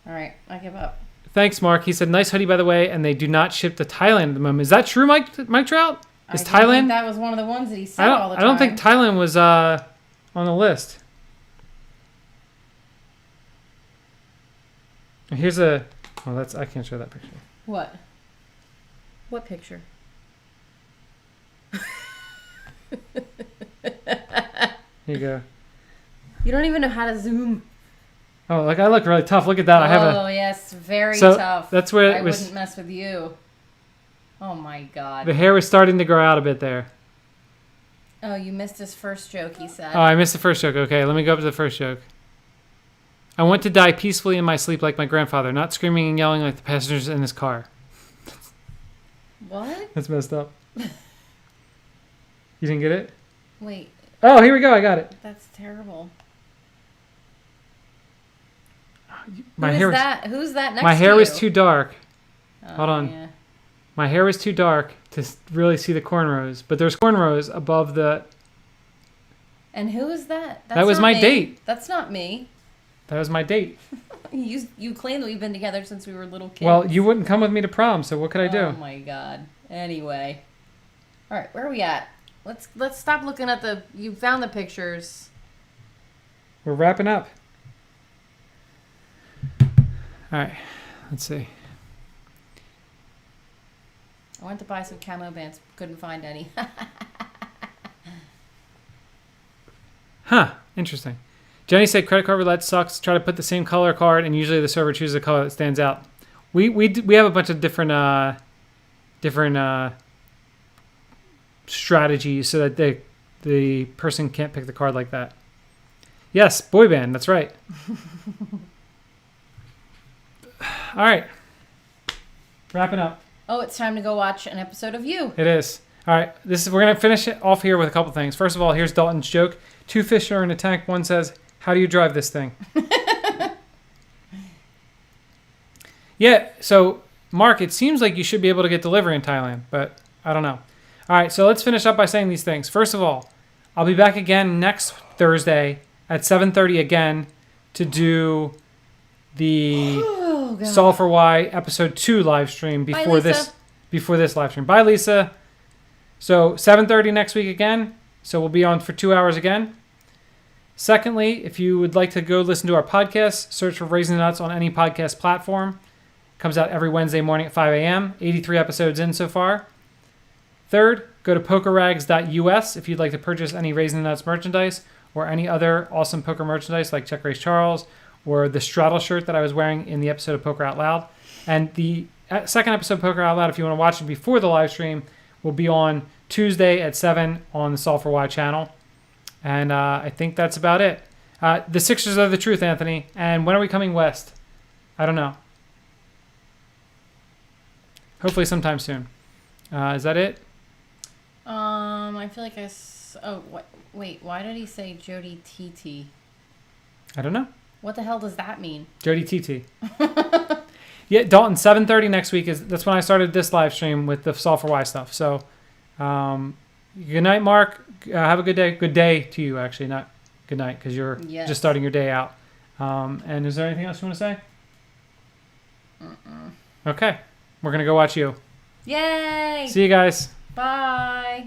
right, I give up. Thanks, Mark. He said, nice hoodie, by the way, and they do not ship to Thailand at the moment. Is that true, Mike Trout? Is Thailand? I think that was one of the ones that he said all the time. I don't think Thailand was on the list. Here's a... Oh, I can't show that picture. What? What picture? Here you go. You don't even know how to zoom. Oh, I look really tough. Look at that. I have Oh, yes. Very tough. That's where I wouldn't mess with you. Oh, my God. The hair was starting to grow out a bit there. Oh, you missed his first joke, he said. Oh, I missed the first joke. Okay, let me go up to the first joke. I want to die peacefully in my sleep like my grandfather, not screaming and yelling like the passengers in his car. What? That's messed up. You didn't get it? Wait. Oh, here we go. I got it. That's terrible. My hair Who's that next to you? My hair was too dark. Oh, Hold on. Yeah. My hair was too dark to really see the cornrows, but there's cornrows above the... And who is that? That was my date. That's not me. That was my date. You claim that we've been together since we were little kids. Well, you wouldn't come with me to prom, so what could I do? Oh my God. Anyway. All right, where are we at? Let's stop looking at the... You found the pictures. We're wrapping up. All right, let's see. I went to buy some camo bands. Couldn't find any. Huh, interesting. Jenny said credit card roulette sucks. Try to put the same color card, and usually the server chooses a color that stands out. We have a bunch of different strategies so that the person can't pick the card like that. Yes, boy band. That's right. All right, wrapping up. Oh, it's time to go watch an episode of You. It is. All right, we're gonna finish it off here with a couple things. First of all, here's Dalton's joke. Two fish are in a tank. One says, "How do you drive this thing?" Yeah. So, Mark, it seems like you should be able to get delivery in Thailand, but I don't know. All right, so let's finish up by saying these things. First of all, I'll be back again next Thursday at 7:30 again to do the Solve for Why episode 2 live stream before this live stream. Bye, Lisa. So 7:30 next week again. So we'll be on for 2 hours again. Secondly, if you would like to go listen to our podcast, search for Raising the Nuts on any podcast platform. It comes out every Wednesday morning at 5 a.m. 83 episodes in so far. Third, go to pokerrags.us if you'd like to purchase any Raising the Nuts merchandise or any other awesome poker merchandise like Check Raise Charles or the straddle shirt that I was wearing in the episode of Poker Out Loud. And the second episode of Poker Out Loud, if you want to watch it before the live stream, will be on Tuesday at 7 on the Solve for Why channel. And I think that's about it. The Sixers are the truth, Anthony. And when are we coming west? I don't know. Hopefully sometime soon. Is that it? I feel like wait, why did he say Jody TT? I don't know. What the hell does that mean? Jody TT. Yeah, Dalton, 7:30 next week that's when I started this live stream with the Solve for Why stuff. So, good night, Mark. Have a good day. Good day to you, actually, not good night, because you're just starting your day out. And is there anything else you want to say? Okay, we're gonna go watch you. Yay! See you guys. Bye.